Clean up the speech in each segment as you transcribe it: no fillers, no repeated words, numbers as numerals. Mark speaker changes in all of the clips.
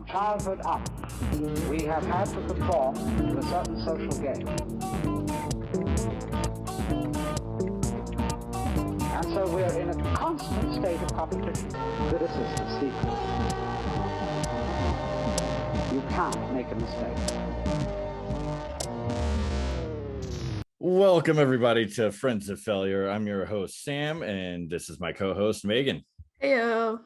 Speaker 1: childhood up, we have had to conform to a certain social game. And so we're in a constant state of competition. Criticism, secret. You can't make a mistake.
Speaker 2: Welcome, everybody, to Friends of Failure. I'm your host, Sam, and this is my co-host, Megan.
Speaker 3: Heyo.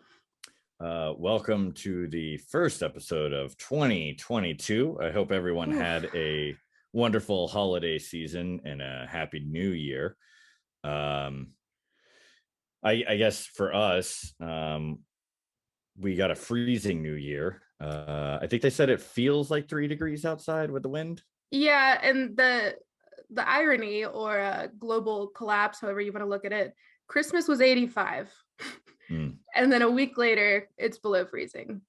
Speaker 2: Welcome to the first episode of 2022. I hope everyone had a wonderful holiday season and a happy new year. I guess for us, we got a freezing new year. I think they said it feels like 3 degrees outside with the wind.
Speaker 3: Yeah, and the irony or global collapse, however you want to look at it, Christmas was 85. And then a week later, it's below freezing.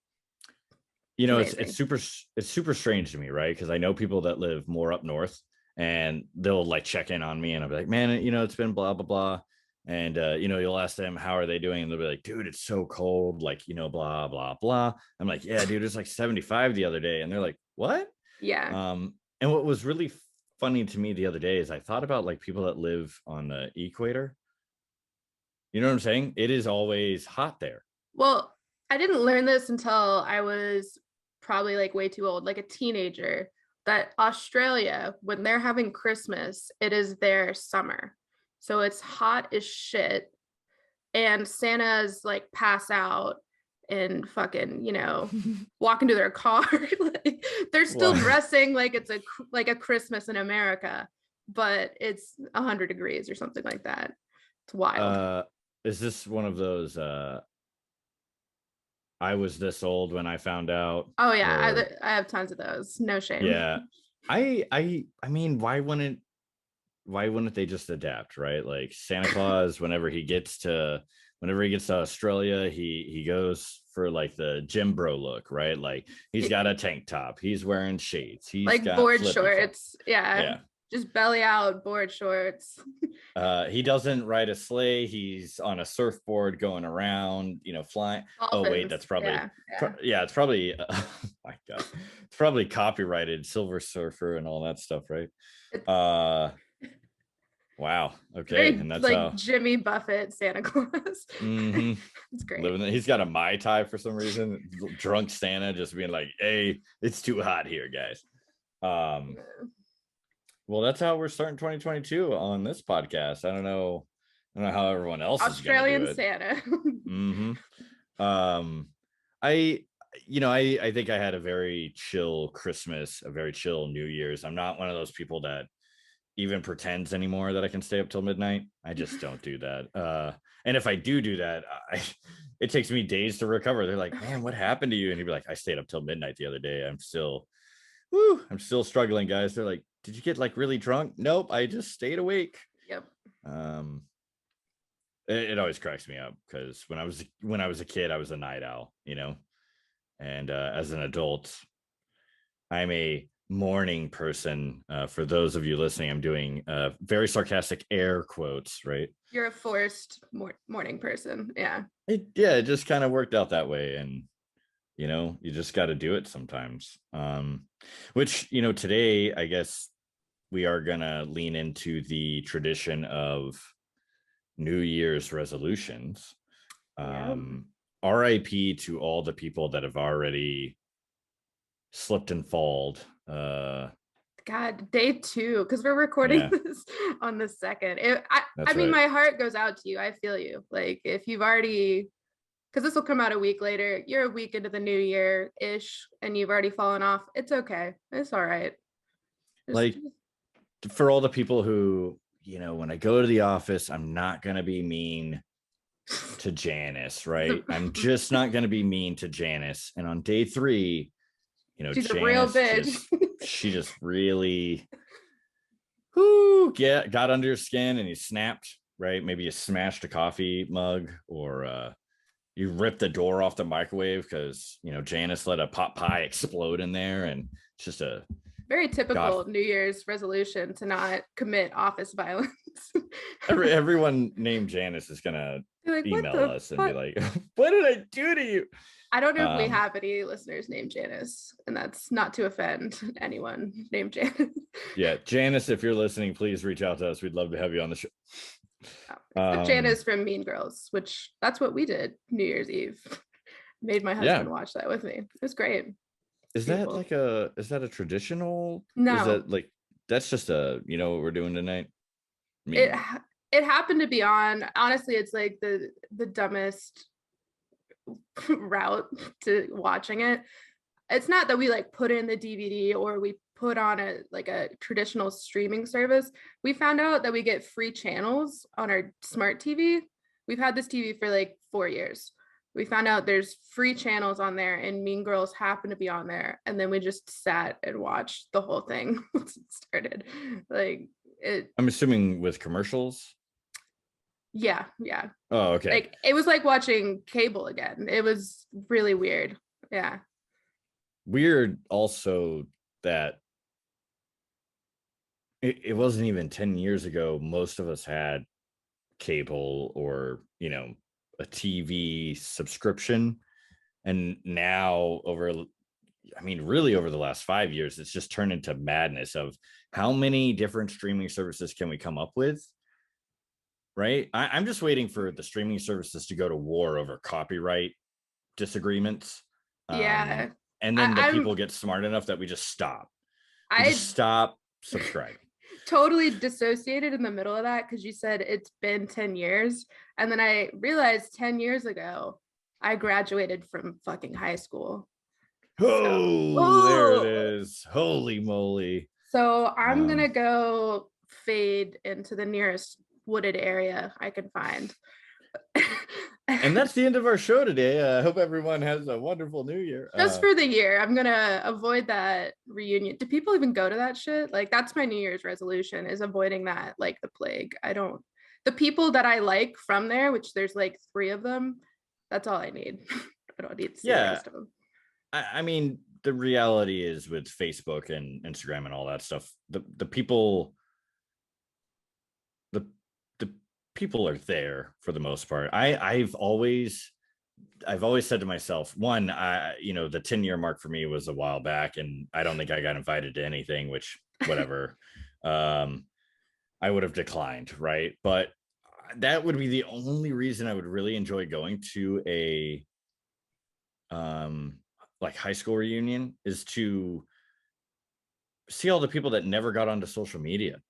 Speaker 2: You know, it's super strange to me, right? Because I know people that live more up north, and they'll like check in on me, and I'll be like, man, you know, it's been blah blah blah, and you know, you'll ask them how are they doing, and they'll be like, dude, it's so cold, like, you know, blah blah blah. I'm like, yeah, dude, it's like 75 the other day, and they're like, what?
Speaker 3: Yeah.
Speaker 2: And what was really funny to me the other day is I thought about like people that live on the equator. You know what I'm saying? It is always hot there.
Speaker 3: Well, I didn't learn this until I was probably like way too old, like a teenager, that Australia, when they're having Christmas, it is their summer. So it's hot as shit. And Santa's like pass out and fucking, you know, walk into their car. Like, they're still dressing like it's a Christmas in America, but it's 100 degrees or something like that. It's wild.
Speaker 2: Is this one of those I was this old when I found out?
Speaker 3: Oh yeah, I have tons of those. No shame.
Speaker 2: Yeah. I mean, why wouldn't they just adapt, right? Like Santa Claus, whenever he gets to Australia, he goes for like the gym bro look, right? Like he's got a tank top, he's wearing shades, he's
Speaker 3: like
Speaker 2: got
Speaker 3: board shorts. Yeah. Just belly out, board shorts.
Speaker 2: He doesn't ride a sleigh. He's on a surfboard going around, you know, flying.
Speaker 3: Dolphins.
Speaker 2: Oh wait, that's probably it's probably oh my god, it's probably copyrighted Silver Surfer and all that stuff, right? Wow. Okay,
Speaker 3: very,
Speaker 2: and that's
Speaker 3: like
Speaker 2: how
Speaker 3: Jimmy Buffett Santa Claus. It's great.
Speaker 2: He's got a Mai Tai for some reason. Drunk Santa just being like, "Hey, it's too hot here, guys." Well, that's how we're starting 2022 on this podcast. I don't know how everyone else
Speaker 3: Australian
Speaker 2: is gonna do it.
Speaker 3: Santa.
Speaker 2: I think I had a very chill Christmas, a very chill New Year's. I'm not one of those people that even pretends anymore that I can stay up till midnight. I just don't do that. And if I do that, it takes me days to recover. They're like, man, what happened to you? And you'd be like, I stayed up till midnight the other day. I'm still struggling, guys. They're like, did you get like really drunk? Nope, I just stayed awake.
Speaker 3: Yep.
Speaker 2: It always cracks me up because when I was a kid, I was a night owl, you know, and as an adult, I'm a morning person. For those of you listening, I'm doing very sarcastic air quotes, right?
Speaker 3: You're a forced morning person. Yeah.
Speaker 2: It just kind of worked out that way, and you know, you just got to do it sometimes. Which, you know, today, I guess we are going to lean into the tradition of New Year's resolutions. RIP to all the people that have already slipped and falled.
Speaker 3: God, day 2, because we're recording this on the 2nd. I mean, my heart goes out to you. I feel you. Like if you've already, because this will come out a week later, you're a week into the new year ish, and you've already fallen off. It's okay. It's all right.
Speaker 2: For all the people who, you know, when I go to the office, I'm not going to be mean to Janice, right? I'm just not going to be mean to Janice. And on day 3, you know,
Speaker 3: she's
Speaker 2: Janice,
Speaker 3: a real bitch.
Speaker 2: She just really got under your skin, and you snapped, right? Maybe you smashed a coffee mug, or you ripped the door off the microwave because, you know, Janice let a pot pie explode in there, and it's just a
Speaker 3: very typical New Year's resolution to not commit office violence.
Speaker 2: Everyone named Janice is gonna
Speaker 3: like,
Speaker 2: email us and be like, what did I do to you?
Speaker 3: I don't know if we have any listeners named Janice, and that's not to offend anyone named Janice.
Speaker 2: Yeah, Janice, if you're listening, please reach out to us. We'd love to have you on the show.
Speaker 3: Except Janice from Mean Girls, which that's what we did New Year's Eve. Made my husband watch that with me. It was great.
Speaker 2: Is that like a traditional?
Speaker 3: No.
Speaker 2: Is that like, that's just a, you know what we're doing tonight? I mean,
Speaker 3: it happened to be on. Honestly, it's like the dumbest route to watching it. It's not that we like put in the DVD or we put on a traditional streaming service. We found out that we get free channels on our smart TV. We've had this TV for like 4 years. We found out there's free channels on there and Mean Girls happen to be on there. And then we just sat and watched the whole thing once it started. Like it.
Speaker 2: I'm assuming with commercials.
Speaker 3: Yeah.
Speaker 2: Oh, okay.
Speaker 3: Like it was like watching cable again. It was really weird. Yeah.
Speaker 2: Weird also that it wasn't even 10 years ago. Most of us had cable or, you know, a TV subscription. And now really over the last 5 years, it's just turned into madness of how many different streaming services can we come up with? Right. I'm just waiting for the streaming services to go to war over copyright disagreements.
Speaker 3: Yeah.
Speaker 2: And then people get smart enough that we just stop. Stop subscribing.
Speaker 3: Totally dissociated in the middle of that because you said it's been 10 years. And then I realized 10 years ago, I graduated from fucking high school.
Speaker 2: There it is. Holy moly.
Speaker 3: So I'm going to go fade into the nearest wooded area I can find.
Speaker 2: And that's the end of our show today. I hope everyone has a wonderful new year.
Speaker 3: Just for the year, I'm gonna avoid that reunion. Do people even go to that shit? Like that's my New Year's resolution, is avoiding that like the plague. The people that I like from there, which there's like 3 of them, that's all I need. I don't need to see the rest of them.
Speaker 2: I mean, the reality is with Facebook and Instagram and all that stuff, the people people are there for the most part. I've always said to myself, one, the 10-year mark for me was a while back, and I don't think I got invited to anything, which whatever. I would have declined, right? But that would be the only reason I would really enjoy going to a like high school reunion, is to see all the people that never got onto social media.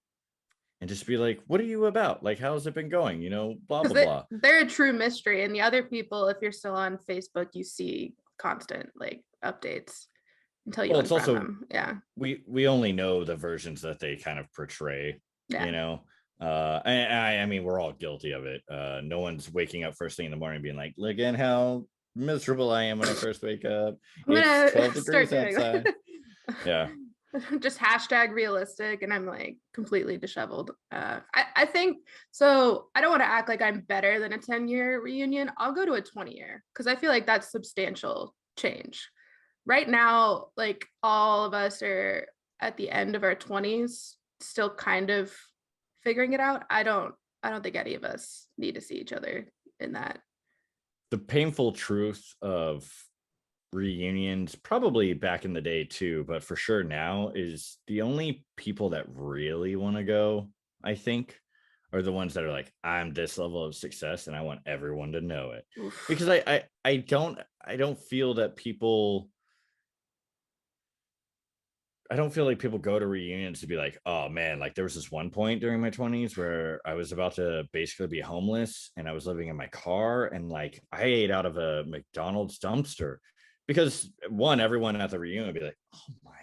Speaker 2: And just be like, what are you about? Like, how's it been going? You know, blah, blah, blah.
Speaker 3: They're a true mystery. And the other people, if you're still on Facebook, you see constant like updates until you unfriend them. Yeah.
Speaker 2: We only know the versions that they kind of portray, you know. I mean, we're all guilty of it. No one's waking up first thing in the morning being like, look at how miserable I am when I first wake up. It's 12 degrees outside. Yeah.
Speaker 3: Just hashtag realistic, and I'm like completely disheveled. I think so. I don't want to act like I'm better than a 10-year reunion. I'll go to a 20-year because I feel like that's substantial change. Right now, like all of us are at the end of our 20s, still kind of figuring it out. I don't think any of us need to see each other in that.
Speaker 2: The painful truth of reunions, probably back in the day too, but for sure now, is the only people that really want to go, I think, are the ones that are like, I'm this level of success and I want everyone to know it. Oof. Because I don't feel that people, I don't feel like people go to reunions to be like, oh man, like there was this one point during my 20s where I was about to basically be homeless and I was living in my car, and like I ate out of a McDonald's dumpster. Because one, everyone at the reunion would be like, oh my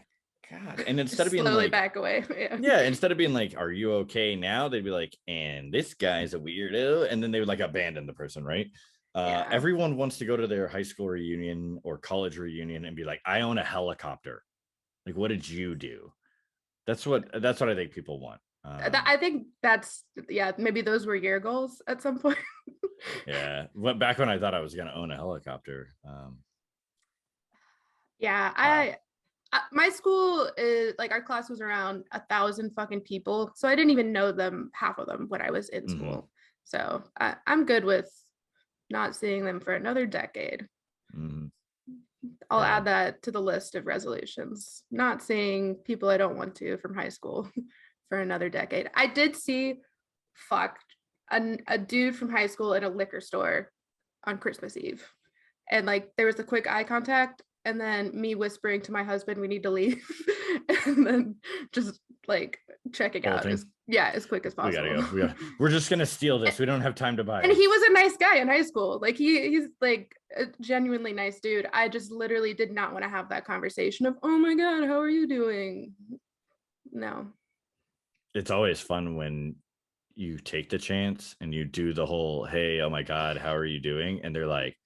Speaker 2: God. And instead of being
Speaker 3: slowly
Speaker 2: like,
Speaker 3: back away.
Speaker 2: Instead of being like, are you okay now? They'd be like, and this guy's a weirdo. And then they would like abandon the person, right? Everyone wants to go to their high school reunion or college reunion and be like, I own a helicopter. Like, what did you do? That's what I think people want.
Speaker 3: I think that's, maybe those were your goals at some point.
Speaker 2: Yeah. Back when I thought I was going to own a helicopter.
Speaker 3: My school is like, our class was around 1,000 fucking people, so I didn't even know half of them when I was in school. So I'm good with not seeing them for another decade. I'll add that to the list of resolutions. Not seeing people I don't want to from high school for another decade. I did see, a dude from high school in a liquor store on Christmas Eve. And like there was a quick eye contact and then me whispering to my husband, we need to leave. And then just like checking out as quick as possible.
Speaker 2: We gotta go. We're just gonna steal this. We don't have time to buy it.
Speaker 3: And he was a nice guy in high school. Like he's like a genuinely nice dude. I just literally did not want to have that conversation of, oh my God, how are you doing? No.
Speaker 2: It's always fun when you take the chance and you do the whole, hey, oh my God, how are you doing? And they're like,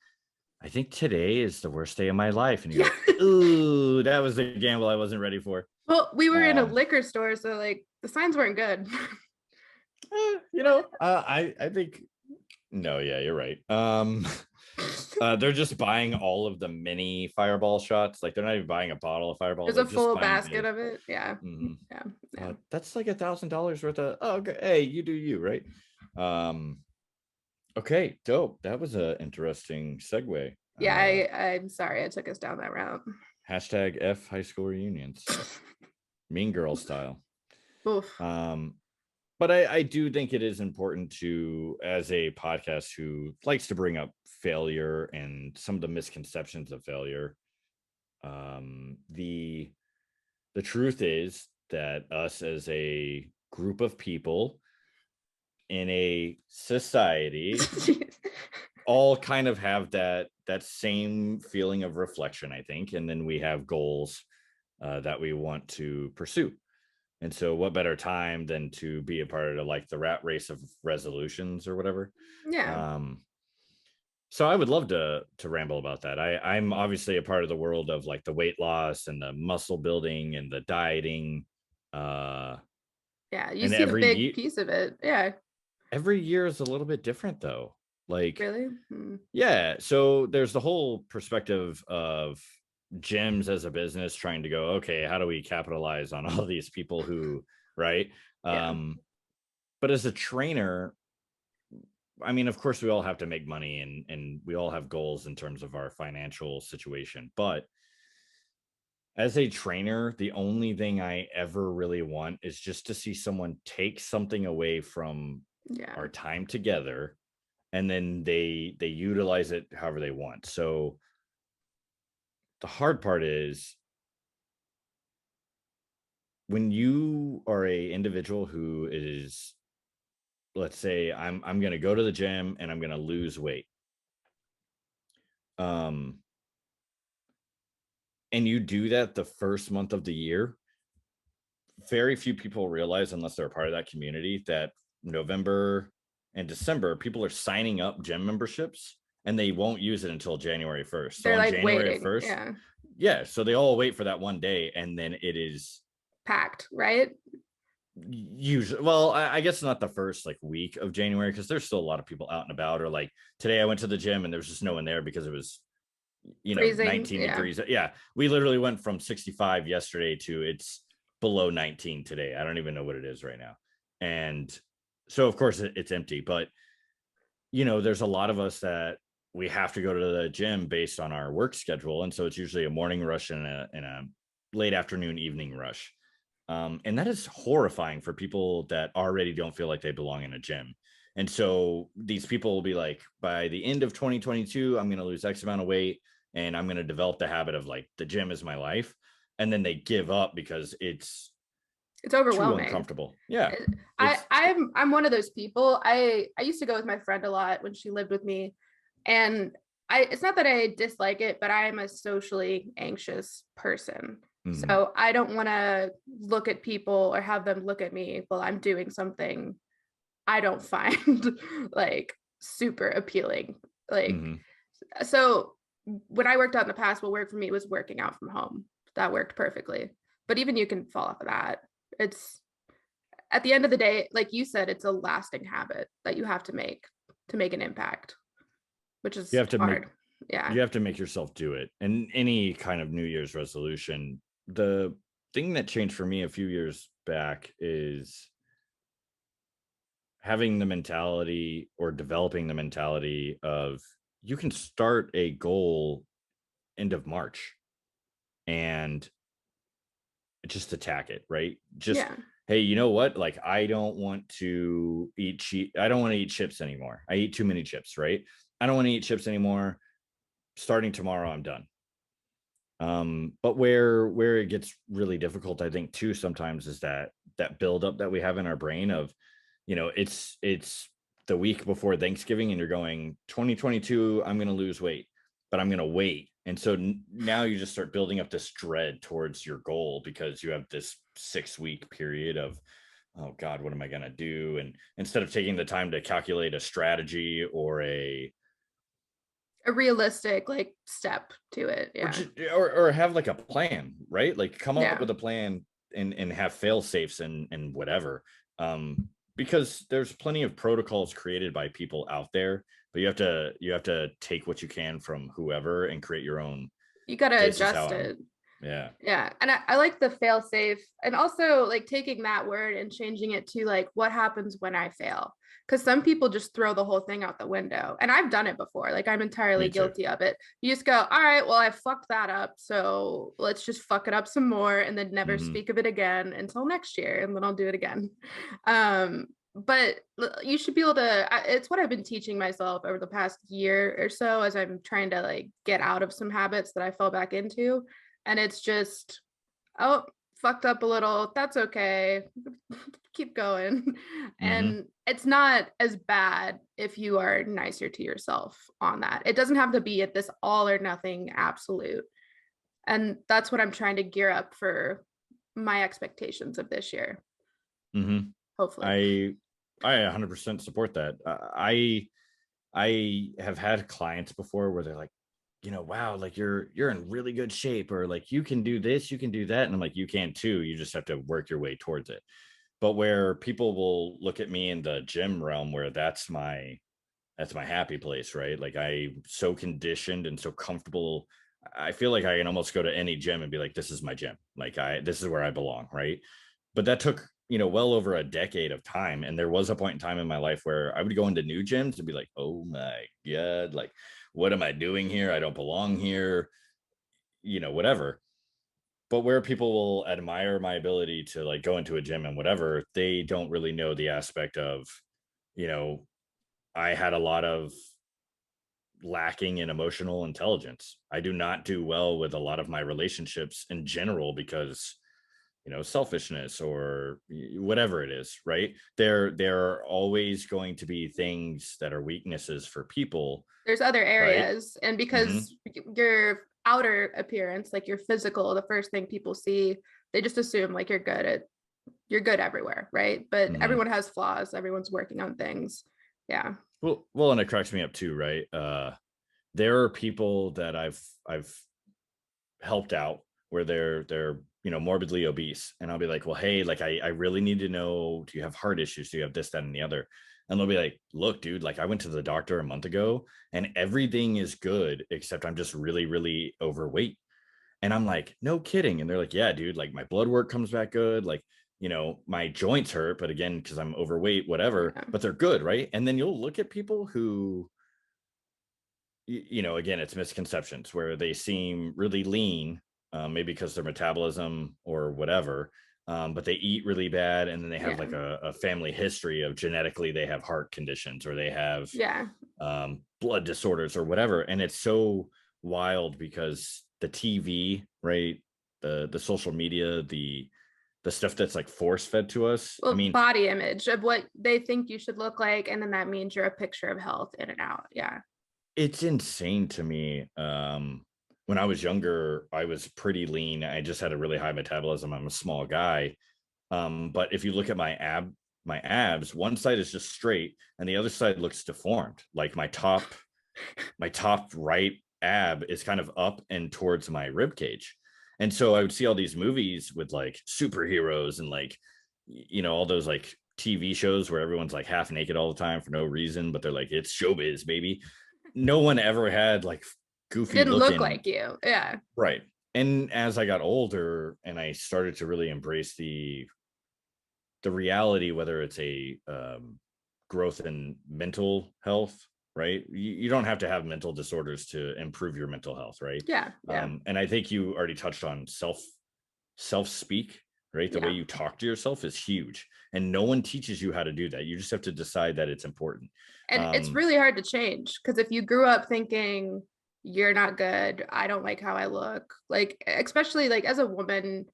Speaker 2: I think today is the worst day of my life. And you're like, ooh, that was the gamble I wasn't ready for.
Speaker 3: Well, we were in a liquor store, so like the signs weren't good.
Speaker 2: I think, no, yeah, you're right. They're just buying all of the mini Fireball shots. Like they're not even buying a bottle of Fireball.
Speaker 3: There's a full basket of it. Yeah.
Speaker 2: Mm-hmm.
Speaker 3: Yeah.
Speaker 2: That's like $1,000 worth of, okay, hey, you do you, right? Okay, dope. That was an interesting segue.
Speaker 3: Yeah, I'm sorry I took us down that route.
Speaker 2: Hashtag F high school reunions. Mean Girl style.
Speaker 3: Oof.
Speaker 2: But I do think it is important to, as a podcast who likes to bring up failure and some of the misconceptions of failure, the truth is that us as a group of people in a society all kind of have that same feeling of reflection, I think, and then we have goals that we want to pursue. And so what better time than to be a part of like the rat race of resolutions or whatever.
Speaker 3: Yeah.
Speaker 2: So I would love to ramble about that. I'm obviously a part of the world of like the weight loss and the muscle building and the dieting.
Speaker 3: Yeah, you see a big piece of it. Yeah.
Speaker 2: Every year is a little bit different though. Like
Speaker 3: really?
Speaker 2: Yeah. So there's the whole perspective of gyms as a business trying to go, okay, how do we capitalize on all these people who, right?
Speaker 3: Yeah.
Speaker 2: But as a trainer, I mean, of course we all have to make money and we all have goals in terms of our financial situation, but as a trainer, the only thing I ever really want is just to see someone take something away from our time together and then they utilize it however they want. So the hard part is when you are a individual who is, let's say I'm going to go to the gym and I'm going to lose weight. And you do that the first month of the year, very few people realize, unless they're a part of that community, that November and December, people are signing up gym memberships and they won't use it until January 1st. So
Speaker 3: they're
Speaker 2: on
Speaker 3: like
Speaker 2: January
Speaker 3: waiting.
Speaker 2: 1st, yeah. So they all wait for that one day and then it is
Speaker 3: packed, right?
Speaker 2: Usually, well, I guess not the first like week of January because there's still a lot of people out and about. Or like today I went to the gym and there was just no one there because it was, freezing, 19 degrees. Yeah, we literally went from 65 yesterday to it's below 19 today. I don't even know what it is right now. And so of course it's empty, but there's a lot of us that we have to go to the gym based on our work schedule. And so it's usually a morning rush and a late afternoon, evening rush. And that is horrifying for people that already don't feel like they belong in a gym. And so these people will be like, by the end of 2022, I'm going to lose X amount of weight and I'm going to develop the habit of like, the gym is my life. And then they give up because it's
Speaker 3: overwhelming,
Speaker 2: too uncomfortable. Yeah.
Speaker 3: I'm one of those people. I used to go with my friend a lot when she lived with me. And it's not that I dislike it, but I am a socially anxious person. Mm-hmm. So I don't want to look at people or have them look at me while I'm doing something I don't find like super appealing. Like, So when I worked out in the past, what worked for me was working out from home. That worked perfectly. But even you can fall off of that. It's at the end of the day, like you said, it's a lasting habit that you have to make an impact, which is hard.
Speaker 2: You have to make yourself do it. And any kind of New Year's resolution, the thing that changed for me a few years back is having the mentality or developing the mentality of you can start a goal end of March and just attack it, right? Just,
Speaker 3: Yeah.
Speaker 2: hey, you know what? Like, I don't want to eat I don't want to eat chips anymore. I eat too many chips, right? I don't want to eat chips anymore. Starting tomorrow, I'm done. But where it gets really difficult, I think, too, sometimes is that buildup that we have in our brain of, it's the week before Thanksgiving and you're going 2022, I'm going to lose weight, but I'm going to wait. And so now you just start building up this dread towards your goal because you have this 6-week period of, oh God, what am I going to do? And instead of taking the time to calculate a strategy or a
Speaker 3: realistic like step to it.
Speaker 2: or
Speaker 3: Yeah.
Speaker 2: just, or have like a plan, right? Like come up
Speaker 3: Yeah.
Speaker 2: with a plan and have fail safes and whatever. Because there's plenty of protocols created by people out there, but you have to take what you can from whoever and create your own.
Speaker 3: You got to
Speaker 2: This is how
Speaker 3: adjust
Speaker 2: I'm.
Speaker 3: it.
Speaker 2: Yeah.
Speaker 3: Yeah. And I like the fail safe, and also like taking that word and changing it to like, what happens when I fail? Because some people just throw the whole thing out the window. And I've done it before. Like, I'm entirely
Speaker 2: Me too.
Speaker 3: guilty of it. You just go, all right, well, I fucked that up. So let's just fuck it up some more and then never
Speaker 2: Mhm.
Speaker 3: speak of it again until next year. And then I'll do it again. But you should be able to, it's what I've been teaching myself over the past year or so as I'm trying to like get out of some habits that I fell back into. And it's just, oh, fucked up a little, that's okay, keep going.
Speaker 2: Mhm.
Speaker 3: And it's not as bad if you are nicer to yourself on that. It doesn't have to be at this all or nothing absolute. And that's what I'm trying to gear up for my expectations of this year,
Speaker 2: Mhm.
Speaker 3: hopefully.
Speaker 2: I 100% support that. I have had clients before where they're like, wow, like you're in really good shape, or like you can do this, you can do that. And I'm like, you can too. You just have to work your way towards it. But where people will look at me in the gym realm, where that's my happy place, right? Like I'm so conditioned and so comfortable. I feel like I can almost go to any gym and be like, this is my gym. Like this is where I belong, right? But that took, well over a decade of time. And there was a point in time in my life where I would go into new gyms and be like, oh my God, like, what am I doing here? I don't belong here, whatever. But where people will admire my ability to like go into a gym and whatever, they don't really know the aspect of, you know, I had a lot of lacking in emotional intelligence. I do not do well with a lot of my relationships in general because selfishness or whatever it is, right? There are always going to be things that are weaknesses for people,
Speaker 3: There's other
Speaker 2: right?
Speaker 3: areas, and
Speaker 2: Mm-hmm.
Speaker 3: because your outer appearance, like your physical, the first thing people see, they just assume like you're good everywhere, right? But
Speaker 2: Mm-hmm.
Speaker 3: everyone has flaws, everyone's working on things. Yeah.
Speaker 2: Well, and it cracks me up too, right? There are people that I've helped out where they're morbidly obese, and I'll be like, well, hey, like I really need to know, do you have heart issues, do you have this, that, and the other? And they'll be like, look, dude, like I went to the doctor a month ago and everything is good except I'm just really really overweight. And I'm like, no kidding. And they're like, yeah, dude, like my blood work comes back good, like my joints hurt, but again, because I'm overweight, whatever,
Speaker 3: Yeah.
Speaker 2: but they're good, right? And then you'll look at people who again, it's misconceptions where they seem really lean, maybe because their metabolism or whatever, but they eat really bad, and then they have
Speaker 3: Yeah.
Speaker 2: like a family history of genetically they have heart conditions or they have
Speaker 3: Yeah.
Speaker 2: blood disorders or whatever. And it's so wild because the TV, right, the social media, the stuff that's like force fed to us. I
Speaker 3: Well,
Speaker 2: mean,
Speaker 3: body image of what they think you should look like, and then that means you're a picture of health in and out. Yeah.
Speaker 2: it's insane to me. When I was younger, I was pretty lean. I just had a really high metabolism. I'm a small guy. But if you look at my abs, one side is just straight and the other side looks deformed. Like my top right ab is kind of up and towards my rib cage. And so I would see all these movies with like superheroes and like, all those like TV shows where everyone's like half naked all the time for no reason, but they're like, it's showbiz, baby. No one ever had like
Speaker 3: It
Speaker 2: goofy
Speaker 3: didn't look
Speaker 2: looking.
Speaker 3: like you. Yeah.
Speaker 2: Right. And as I got older and I started to really embrace the reality, whether it's a growth in mental health right? You don't have to have mental disorders to improve your mental health, right?
Speaker 3: Yeah.
Speaker 2: And I think you already touched on self speak, right? The way you talk to yourself is huge, and no one teaches you how to do that. You just have to decide that it's important.
Speaker 3: And it's really hard to change, because if you grew up thinking you're not good, I don't like how I look, like, especially like as a woman,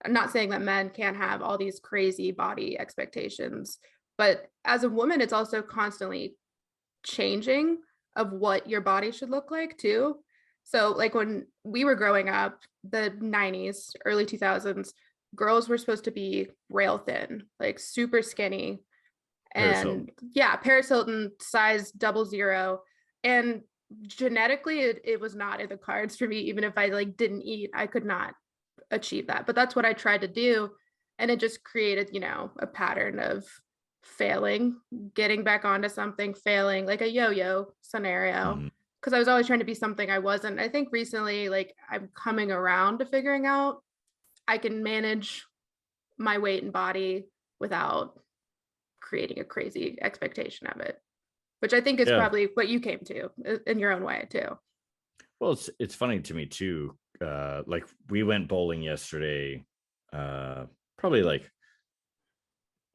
Speaker 3: I'm not saying that men can't have all these crazy body expectations, but as a woman, it's also constantly changing of what your body should look like too. So like when we were growing up, the 90s, early 2000s, girls were supposed to be rail thin, like super skinny.
Speaker 2: Paris Hilton.
Speaker 3: And yeah, Paris Hilton, size 00. And genetically, it was not in the cards for me. Even if I like didn't eat, I could not achieve that. But that's what I tried to do. And it just created, a pattern of failing, getting back onto something, failing, like a yo-yo scenario.
Speaker 2: Mhm.
Speaker 3: Because I was always trying to be something I wasn't. I think recently, like, I'm coming around to figuring out I can manage my weight and body without creating a crazy expectation of it, which I think is
Speaker 2: Yeah.
Speaker 3: probably what you came to in your own way too.
Speaker 2: Well, it's funny to me too. Like we went bowling yesterday, probably like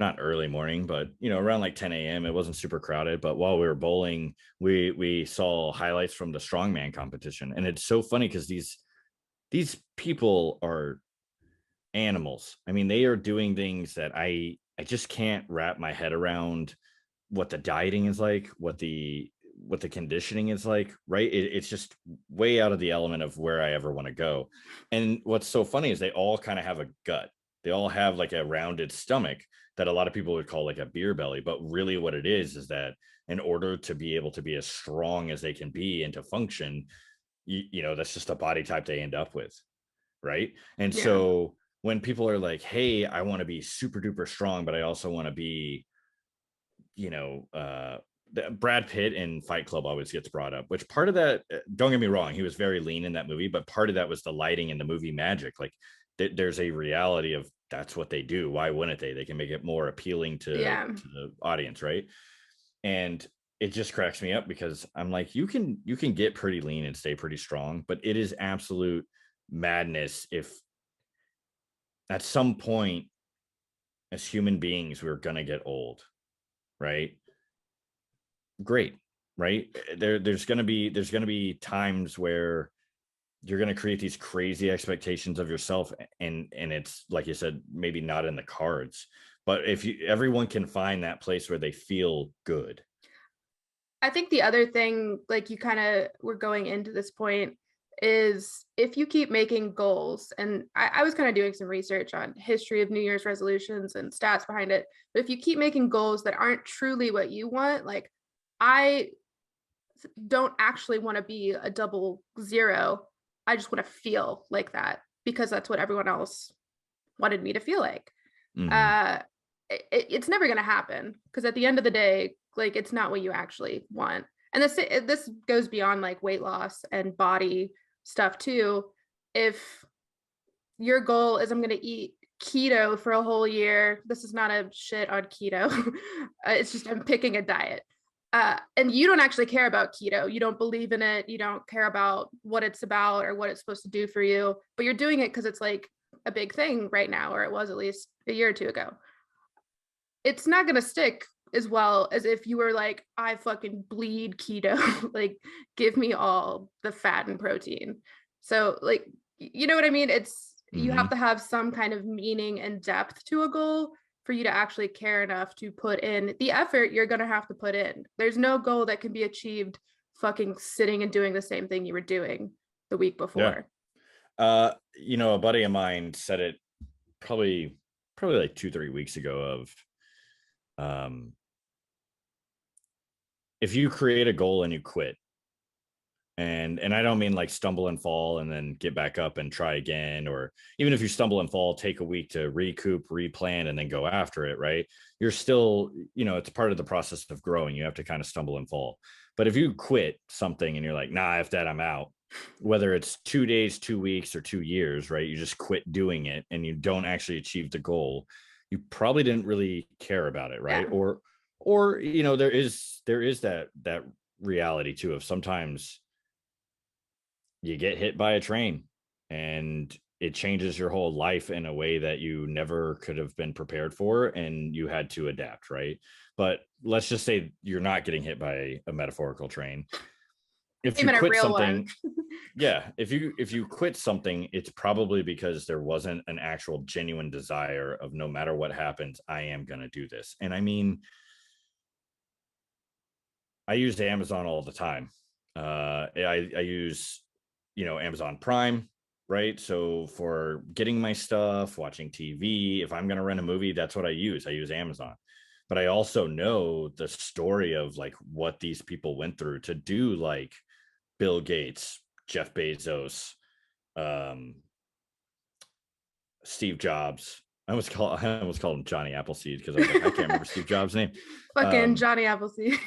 Speaker 2: not early morning, but around like 10 a.m. It wasn't super crowded. But while we were bowling, we saw highlights from the strongman competition, and it's so funny because these people are animals. I mean, they are doing things that I just can't wrap my head around. What the dieting is like, what the conditioning is like, right? It's just way out of the element of where I ever want to go. And what's so funny is they all kind of have a gut. They all have like a rounded stomach that a lot of people would call like a beer belly. But really what it is that in order to be able to be as strong as they can be and to function, that's just a body type they end up with. Right. And
Speaker 3: Yeah.
Speaker 2: so when people are like, hey, I want to be super duper strong, but I also want to be, Brad Pitt in Fight Club always gets brought up, which part of that, don't get me wrong, he was very lean in that movie, but part of that was the lighting and the movie magic. Like there's a reality of that's what they do. Why wouldn't they? They can make it more appealing to the audience, right? And it just cracks me up because I'm like, you can get pretty lean and stay pretty strong, but it is absolute madness if at some point as human beings we're gonna get old, right? Great, right? There's gonna be times where you're gonna create these crazy expectations of yourself, and it's like you said, maybe not in the cards. But if everyone can find that place where they feel good.
Speaker 3: I think the other thing, like you kind of were going into this point, is if you keep making goals, and I was kind of doing some research on history of New Year's resolutions and stats behind it, but if you keep making goals that aren't truly what you want, like I don't actually want to be a 00. I just want to feel like that because that's what everyone else wanted me to feel like.
Speaker 2: Mm-hmm.
Speaker 3: It's never going to happen because at the end of the day, like it's not what you actually want. And this goes beyond like weight loss and body stuff too. If your goal is I'm going to eat keto for a whole year, this is not a shit on keto. It's just I'm picking a diet. And you don't actually care about keto. You don't believe in it. You don't care about what it's about or what it's supposed to do for you, but you're doing it because it's like a big thing right now, or it was at least a year or two ago. It's not going to stick as well as if you were like, I fucking bleed keto, like give me all the fat and protein. So like, you know what I mean? You have
Speaker 2: Mm-hmm.
Speaker 3: to have some kind of meaning and depth to a goal for you to actually care enough to put in the effort you're going to have to put in. There's no goal that can be achieved fucking sitting and doing the same thing you were doing the week before.
Speaker 2: Yeah. A buddy of mine said it probably like 2-3 weeks ago of if you create a goal and you quit, and I don't mean like stumble and fall and then get back up and try again, or even if you stumble and fall, take a week to recoup, replan, and then go after it, right? You're still, it's part of the process of growing. You have to kind of stumble and fall. But if you quit something and you're like, nah, if that, I'm out, whether it's 2 days, 2 weeks, or 2 years, right? You just quit doing it and you don't actually achieve the goal. You probably didn't really care about it, right?
Speaker 3: Yeah.
Speaker 2: Or there is that reality too of sometimes you get hit by a train and it changes your whole life in a way that you never could have been prepared for and you had to adapt, right? But let's just say you're not getting hit by a metaphorical train. If you
Speaker 3: Even a
Speaker 2: quit
Speaker 3: real one.
Speaker 2: something, yeah, if you quit something, it's probably because there wasn't an actual genuine desire of no matter what happens, I am going to do this. And I mean, I use Amazon all the time. I use, Amazon Prime, right? So for getting my stuff, watching TV, if I'm going to rent a movie, that's what I use. I use Amazon. But I also know the story of like what these people went through to do like Bill Gates, Jeff Bezos, um, Steve Jobs. I almost called him Johnny Appleseed because I was like, I can't remember Steve Jobs' name.
Speaker 3: Fucking Johnny Appleseed.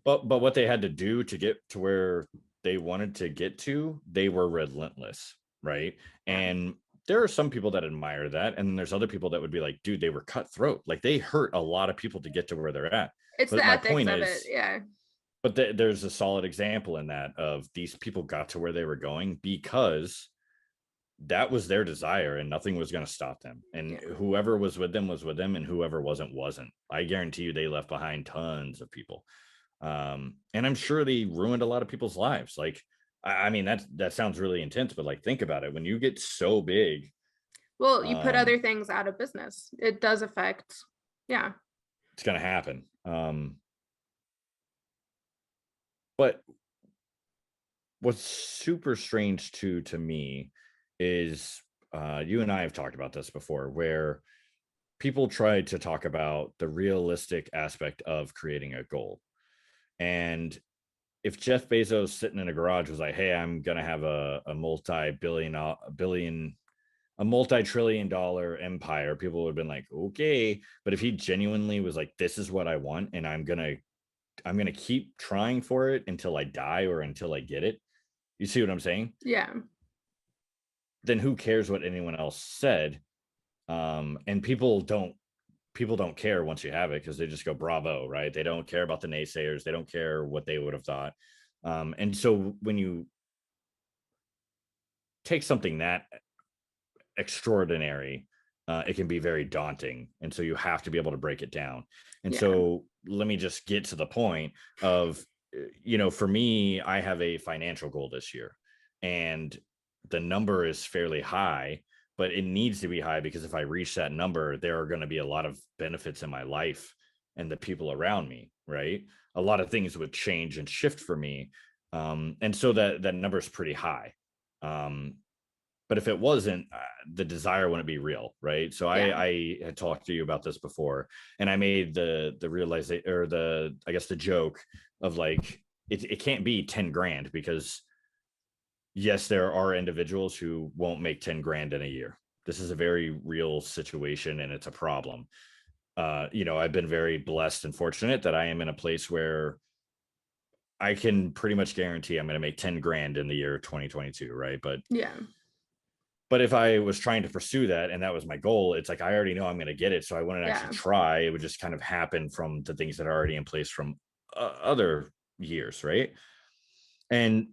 Speaker 2: But what they had to do to get to where they wanted to get to, they were relentless, right? And there are some people that admire that, and then there's other people that would be like, dude, they were cutthroat. Like they hurt a lot of people to get to where they're at.
Speaker 3: It's
Speaker 2: But
Speaker 3: the
Speaker 2: my
Speaker 3: ethics
Speaker 2: point
Speaker 3: of
Speaker 2: is,
Speaker 3: it. Yeah.
Speaker 2: but there's a solid example in that of these people got to where they were going because that was their desire and nothing was going to stop them. And whoever was with them, and whoever wasn't. I guarantee you they left behind tons of people. And I'm sure they ruined a lot of people's lives. Like, I mean, that sounds really intense, but like, think about it. When you get so big,
Speaker 3: Well, you put other things out of business. It does affect, yeah.
Speaker 2: It's going to happen. But what's super strange to me is you and I have talked about this before, where people try to talk about the realistic aspect of creating a goal. And if Jeff Bezos sitting in a garage was like, hey, I'm going to have a multi-trillion dollar empire, people would have been like, okay. But if he genuinely was like, this is what I want, and I'm going to keep trying for it until I die or until I get it. You see what I'm saying?
Speaker 3: Yeah.
Speaker 2: Then who cares what anyone else said? And people don't care once you have it because they just go bravo, right? They don't care about the naysayers. They don't care what they would have thought. And so when you take something that extraordinary, it can be very daunting. And so you have to be able to break it down. And so let me just get to the point of, for me, I have a financial goal this year and the number is fairly high, but it needs to be high because if I reach that number, there are going to be a lot of benefits in my life and the people around me, right? A lot of things would change and shift for me. And so that number is pretty high. But if it wasn't, the desire wouldn't be real, right? So I had talked to you about this before, and I made the realization, or I guess the joke of like, it can't be 10 grand because yes, there are individuals who won't make 10 grand in a year. This is a very real situation and it's a problem. I've been very blessed and fortunate that I am in a place where I can pretty much guarantee I'm going to make 10 grand in the year 2022, right? But if I was trying to pursue that and that was my goal, it's like I already know I'm going to get it, so I wouldn't actually try. It would just kind of happen from the things that are already in place from other years, right? And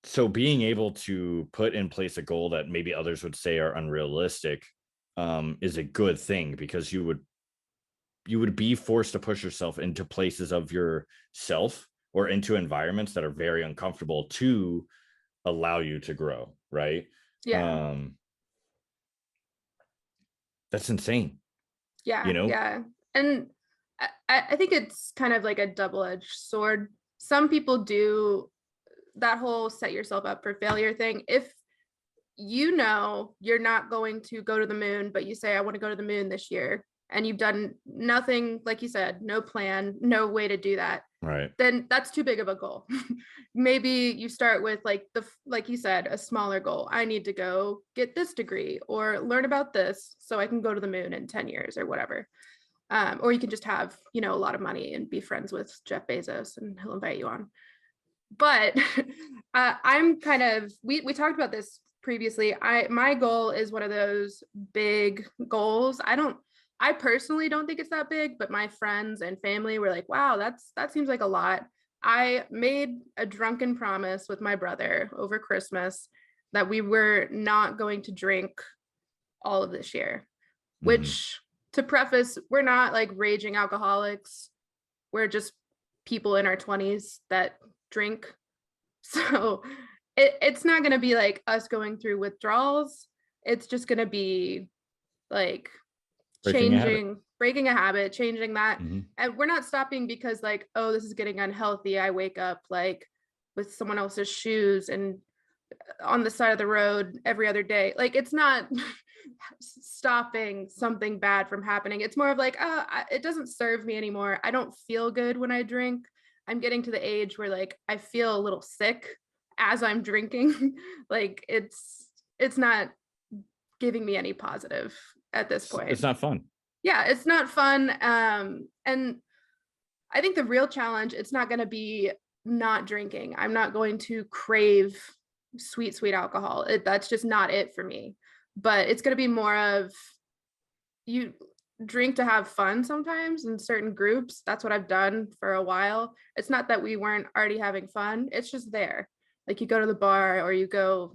Speaker 2: so being able to put in place a goal that maybe others would say are unrealistic is a good thing, because you would be forced to push yourself into places of yourself or into environments that are very uncomfortable to allow you to grow, right? That's insane.
Speaker 3: Yeah. And I think it's kind of like a double-edged sword. Some people do that whole set yourself up for failure thing. If you're not going to go to the moon, but you say, I want to go to the moon this year, and you've done nothing, like you said, no plan, no way to do that,
Speaker 2: right?
Speaker 3: Then that's too big of a goal. Maybe you start with like you said, a smaller goal. I need to go get this degree or learn about this so I can go to the moon in 10 years or whatever. Or you can just have, a lot of money and be friends with Jeff Bezos and he'll invite you on. But I'm kind of, we talked about this previously. My goal is one of those big goals. I personally don't think it's that big, but my friends and family were like, wow, that seems like a lot. I made a drunken promise with my brother over Christmas that we were not going to drink all of this year, which, to preface, we're not like raging alcoholics. We're just people in our 20s that drink. So it's not going to be like us going through withdrawals. It's just going to be like breaking a habit, changing that. And we're not stopping because like, oh, this is getting unhealthy. I wake up like with someone else's shoes and on the side of the road every other day. Like, it's not stopping something bad from happening. It's more of like, oh, it doesn't serve me anymore. I don't feel good when I drink. I'm getting to the age where like I feel a little sick as I'm drinking. Like, it's not giving me any positive at this point.
Speaker 2: It's not fun.
Speaker 3: Yeah, it's not fun. And I think the real challenge, it's not going to be not drinking. I'm not going to crave sweet alcohol. That's just not it for me. But it's going to be more of, you drink to have fun sometimes in certain groups. That's what I've done for a while. It's not that we weren't already having fun. It's just there. Like, you go to the bar or you go,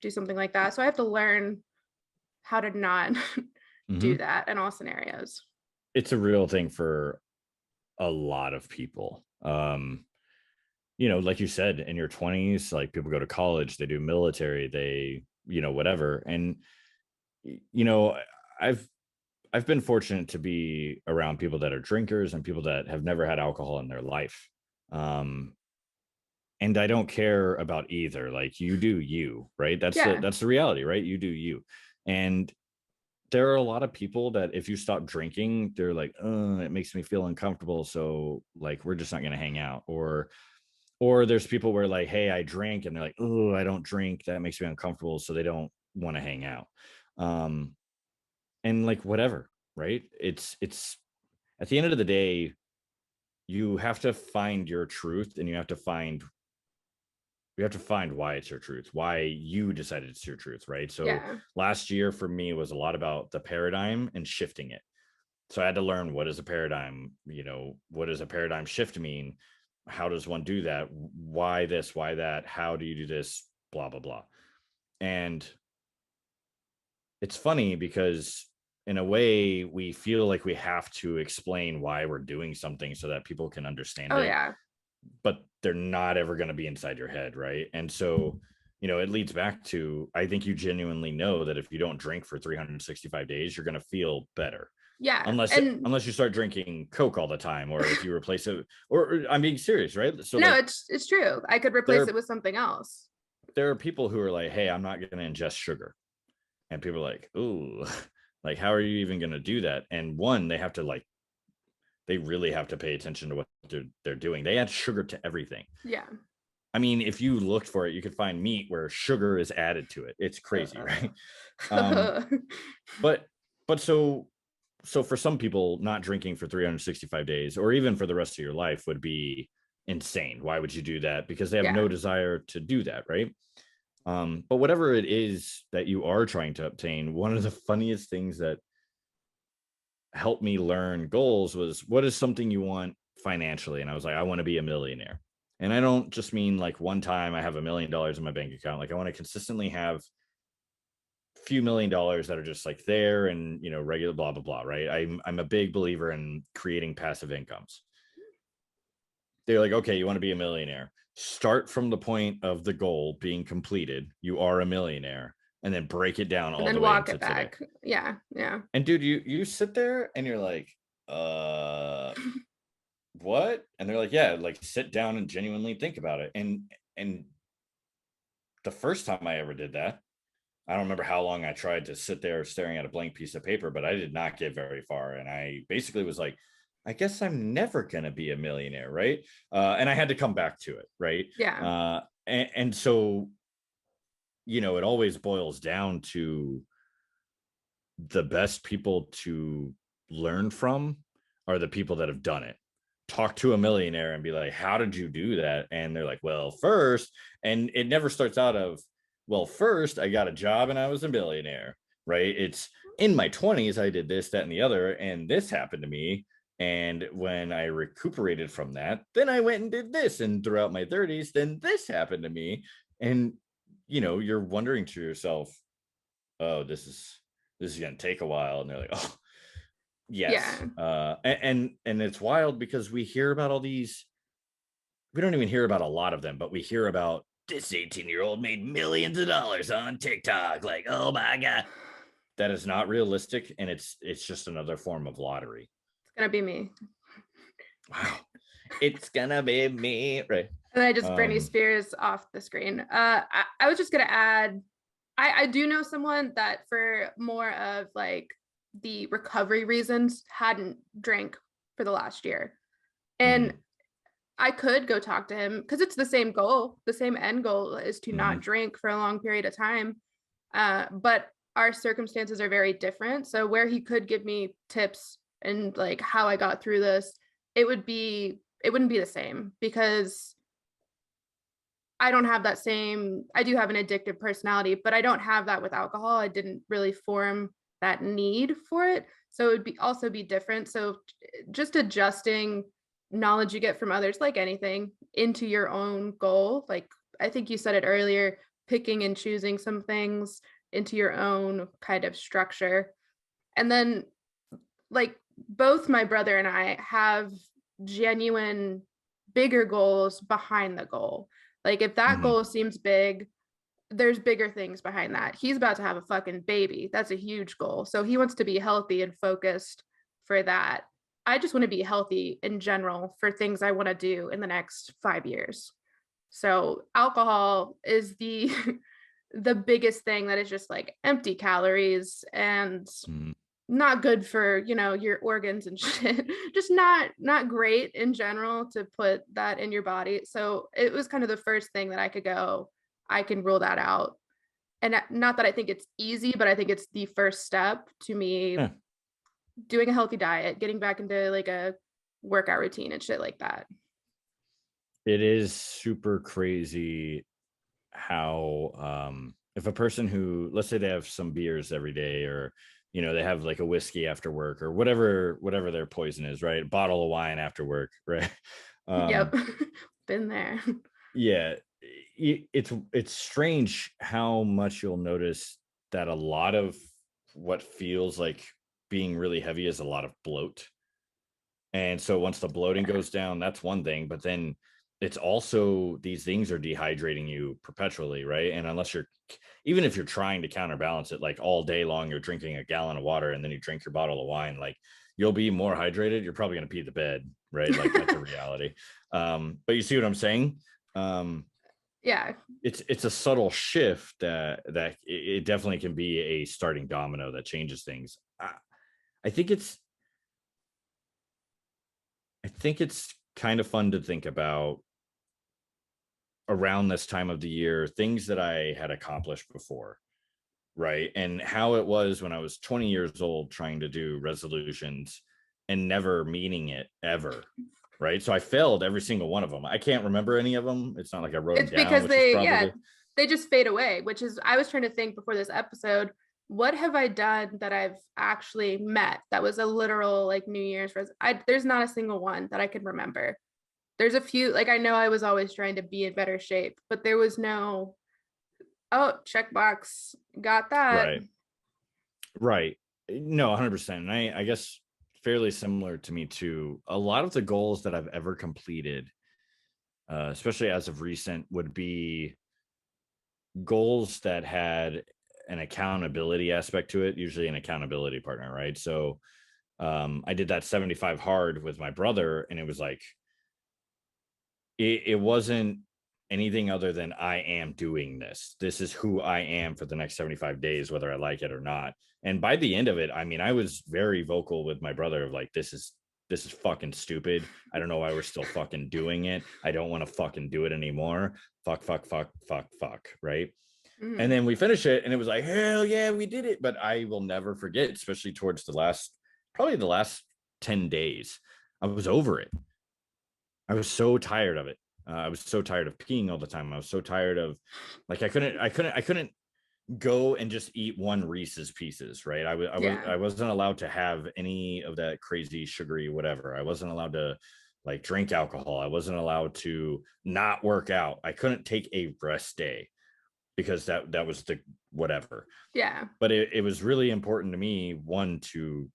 Speaker 3: do something like that. So I have to learn how to not do that in all scenarios.
Speaker 2: It's a real thing for a lot of people. Like you said, in your 20s, like, people go to college, they do military, they, whatever. And, I've been fortunate to be around people that are drinkers and people that have never had alcohol in their life. And I don't care about either. Like, you do you, right? That's the reality, right? You do you. And there are a lot of people that if you stop drinking, they're like, oh, it makes me feel uncomfortable. So like, we're just not going to hang out. Or there's people where like, hey, I drink, and they're like, oh, I don't drink. That makes me uncomfortable. So they don't want to hang out. And like, whatever, right? It's at the end of the day, you have to find your truth, and you have to find why it's your truth, why you decided it's your truth, right? So last year for me was a lot about the paradigm and shifting it. So I had to learn, what is a paradigm? What does a paradigm shift mean? How does one do that? Why this? Why that? How do you do this? Blah, blah, blah. And it's funny because in a way we feel like we have to explain why we're doing something so that people can understand it.
Speaker 3: Yeah.
Speaker 2: But they're not ever going to be inside your head, right? And so, it leads back to, I think you genuinely know that if you don't drink for 365 days, you're going to feel better.
Speaker 3: Yeah.
Speaker 2: Unless you start drinking Coke all the time, or if you replace it, or I'm being serious, right? So
Speaker 3: no, like, it's true. I could replace it with something else.
Speaker 2: There are people who are like, hey, I'm not going to ingest sugar. And people are like, ooh, like, how are you even going to do that? And one, they really have to pay attention to what they're doing. They add sugar to everything.
Speaker 3: Yeah.
Speaker 2: I mean, if you looked for it, you could find meat where sugar is added to it. It's crazy, right? But so for some people, not drinking for 365 days, or even for the rest of your life, would be insane. Why would you do that? Because they have no desire to do that, right? But whatever it is that you are trying to obtain, one of the funniest things that helped me learn goals was, what is something you want financially? And I was like, I want to be a millionaire. And I don't just mean like one time I have $1 million in my bank account. Like, I want to consistently have a few $1 million that are just like there, and regular blah blah blah, right? I'm a big believer in creating passive incomes. They're like, okay, you want to be a millionaire, start from the point of the goal being completed, you are a millionaire, and then break it down all the way
Speaker 3: walk
Speaker 2: into
Speaker 3: it back today. Yeah.
Speaker 2: And dude, you sit there and you're like, what? And they're like, yeah, like, sit down and genuinely think about it. And the first time I ever did that, I don't remember how long I tried to sit there staring at a blank piece of paper, but I did not get very far. And I basically was like, I guess I'm never going to be a millionaire, right? And I had to come back to it, right?
Speaker 3: Yeah.
Speaker 2: And so, it always boils down to, the best people to learn from are the people that have done it. Talk to a millionaire and be like, how did you do that? And they're like, well, first, and it never starts out of, well, first I got a job and I was a millionaire, right? It's in my 20s, I did this, that, and the other, and this happened to me. And when I recuperated from that, then I went and did this. And throughout my 30s, then this happened to me. And you're wondering to yourself, oh, this is gonna take a while. And they're like, oh, yes.
Speaker 3: Yeah.
Speaker 2: And it's wild because we hear about all these, we don't even hear about a lot of them, but we hear about this 18-year-old made millions of dollars on TikTok. Like, oh my God. That is not realistic. And it's just another form of lottery.
Speaker 3: It's gonna be me.
Speaker 2: Wow. It's gonna be me. Right.
Speaker 3: And I just Britney Spears off the screen. I was just gonna add, I do know someone that for more of like the recovery reasons hadn't drank for the last year. And I could go talk to him because it's the same goal. The same end goal is to not drink for a long period of time. But our circumstances are very different. So where he could give me tips and like how I got through this, it wouldn't be the same because I don't have that same, I do have an addictive personality, but I don't have that with alcohol. I didn't really form that need for it. So it would also be different. So just adjusting knowledge you get from others, like anything, into your own goal. Like I think you said it earlier, picking and choosing some things into your own kind of structure. And then like both my brother and I have genuine bigger goals behind the goal. Like if that goal seems big, there's bigger things behind that. He's about to have a fucking baby. That's a huge goal. So he wants to be healthy and focused for that. I just want to be healthy in general for things I want to do in the next 5 years. So alcohol is the the biggest thing that is just like empty calories and not good for, your organs and shit. Just not great in general to put that in your body. So it was kind of the first thing that I could go, I can rule that out. And not that I think it's easy, but I think it's the first step to me doing a healthy diet, getting back into like a workout routine and shit like that.
Speaker 2: It is super crazy how if a person who, let's say they have some beers every day, or they have like a whiskey after work, or whatever their poison is, right? A bottle of wine after work, right?
Speaker 3: Yep. Been there.
Speaker 2: Yeah. It's strange how much you'll notice that a lot of what feels like being really heavy is a lot of bloat. And so once the bloating goes down, that's one thing, but then it's also, these things are dehydrating you perpetually, right? And unless even if you're trying to counterbalance it, like all day long, you're drinking a gallon of water and then you drink your bottle of wine, like you'll be more hydrated. You're probably going to pee the bed, right? Like that's a reality. But you see what I'm saying?
Speaker 3: Yeah.
Speaker 2: It's a subtle shift that it definitely can be a starting domino that changes things. I think it's kind of fun to think about around this time of the year, things that I had accomplished before, right? And how it was when I was 20 years old trying to do resolutions and never meaning it ever, right? So I failed every single one of them. I can't remember any of them. It's not like I wrote them down.
Speaker 3: It's because they just fade away, which is, I was trying to think before this episode, what have I done that I've actually met that was a literal like New Year's there's not a single one that I can remember. There's a few, like I know I was always trying to be in better shape, but there was no, oh, checkbox, got that.
Speaker 2: Right. No, 100%. And I guess fairly similar to me too. A lot of the goals that I've ever completed, especially as of recent, would be goals that had an accountability aspect to it, usually an accountability partner, right? So I did that 75 hard with my brother, and it was like, it wasn't anything other than I am doing this. This is who I am for the next 75 days, whether I like it or not. And by the end of it, I mean, I was very vocal with my brother of like, this is fucking stupid. I don't know why we're still fucking doing it. I don't want to fucking do it anymore. Fuck, right? And then we finish it and it was like, hell yeah, we did it. But I will never forget, especially towards probably the last 10 days, I was over it. I was so tired of it. I was so tired of peeing all the time. I was so tired of, like, I couldn't go and just eat one Reese's Pieces, right? I wasn't allowed to have any of that crazy sugary whatever. I wasn't allowed to like drink alcohol. I wasn't allowed to not work out. I couldn't take a rest day because that was the whatever.
Speaker 3: Yeah.
Speaker 2: But it was really important to me, one, to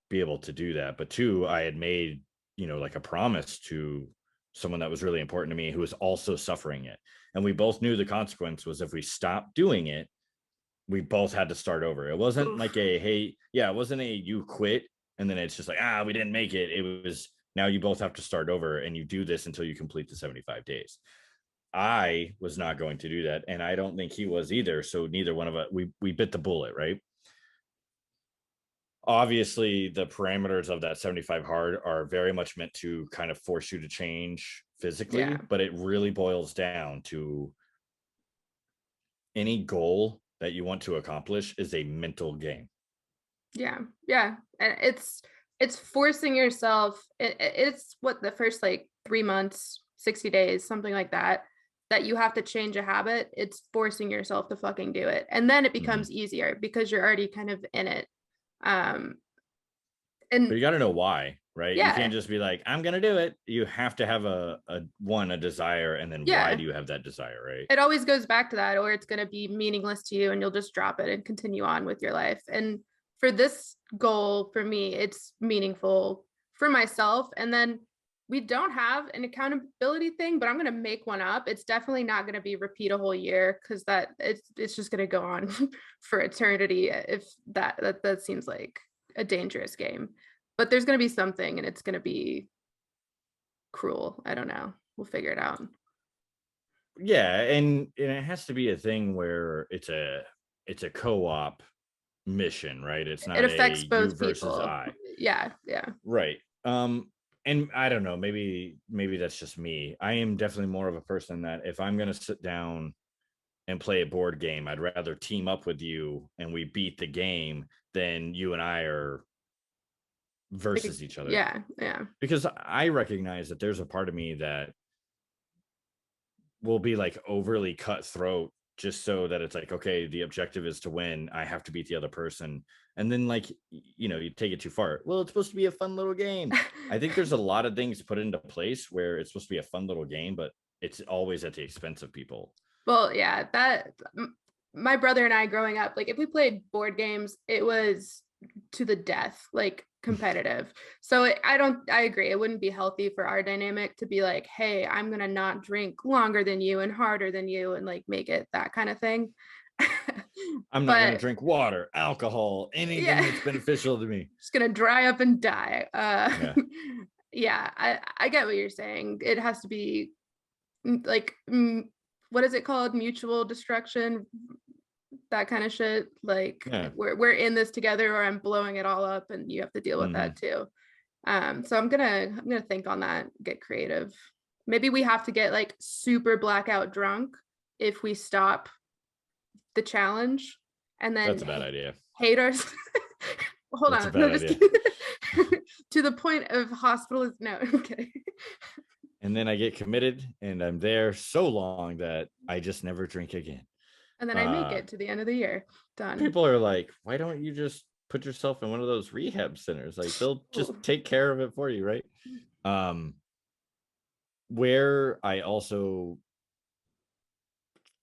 Speaker 2: be able to do that, but two, I had made, like a promise to someone that was really important to me who was also suffering it. And we both knew the consequence was if we stopped doing it, we both had to start over. It wasn't
Speaker 3: Oof.
Speaker 2: like it wasn't a you quit and then it's just like, we didn't make it. It was now you both have to start over and you do this until you complete the 75 days. I was not going to do that. And I don't think he was either. So neither one of us, we bit the bullet, right? Obviously, the parameters of that 75 hard are very much meant to kind of force you to change physically,
Speaker 3: Yeah.
Speaker 2: but it really boils down to any goal that you want to accomplish is a mental game.
Speaker 3: Yeah. Yeah. And it's forcing yourself. It's what the first like 3 months, 60 days, something like that, that you have to change a habit. It's forcing yourself to fucking do it. And then it becomes easier because you're already kind of in it. Um,
Speaker 2: But you
Speaker 3: and
Speaker 2: got to know why, right? You
Speaker 3: yeah,
Speaker 2: can't just be like, I'm going to do it. You have to have a desire. And then why
Speaker 3: yeah,
Speaker 2: do you have that desire, right?
Speaker 3: it always goes back to that, or it's going to be meaningless to you and you'll just drop it and continue on with your life. And for this goal, for me, it's meaningful for myself. And then we don't have an accountability thing, but I'm going to make one up. It's definitely not going to be repeat a whole year because it's just going to go on for eternity if that seems like a dangerous game. But there's going to be something and it's going to be cruel. I don't know. We'll figure it out.
Speaker 2: Yeah. And it has to be a thing where it's a co-op mission, right? It's
Speaker 3: It
Speaker 2: not a
Speaker 3: affects
Speaker 2: you
Speaker 3: both
Speaker 2: versus
Speaker 3: people.
Speaker 2: I.
Speaker 3: Yeah, yeah.
Speaker 2: Right. And I don't know, maybe that's just me. I am definitely more of a person that if I'm going to sit down and play a board game, I'd rather team up with you and we beat the game than you and I are versus each other.
Speaker 3: Yeah, yeah.
Speaker 2: Because I recognize that there's a part of me that will be like overly cutthroat just so that it's like, okay, the objective is to win. I have to beat the other person. And then like, you take it too far. Well, it's supposed to be a fun little game. I think there's a lot of things put into place where it's supposed to be a fun little game, but it's always at the expense of people.
Speaker 3: Well, yeah, my brother and I growing up, like if we played board games, it was to the death, like competitive. So I agree. It wouldn't be healthy for our dynamic to be like, hey, I'm going to not drink longer than you and harder than you and like make it that kind of thing.
Speaker 2: I'm not going to
Speaker 3: But
Speaker 2: drink water, alcohol, anything
Speaker 3: yeah,
Speaker 2: that's beneficial to me.
Speaker 3: just going to dry up and die.
Speaker 2: Yeah.
Speaker 3: Yeah, I get what you're saying. It has to be like, what is it called? Mutual destruction, that kind of shit. Like
Speaker 2: Yeah.
Speaker 3: we're in this together, or I'm blowing it all up, and you have to deal with that too. So I'm gonna think on that, get creative. Maybe we have to get like super blackout drunk if we stop the challenge, and then
Speaker 2: That's a bad idea.
Speaker 3: hate our. Hold
Speaker 2: That's a
Speaker 3: on, no,
Speaker 2: bad
Speaker 3: just
Speaker 2: idea.
Speaker 3: kidding. To the point of hospital. No, I'm kidding.
Speaker 2: And then I get committed and I'm there so long that I just never drink again.
Speaker 3: And then I make it to the end of the year. Done.
Speaker 2: People are like, why don't you just put yourself in one of those rehab centers? Like they'll just take care of it for you, right? Where I also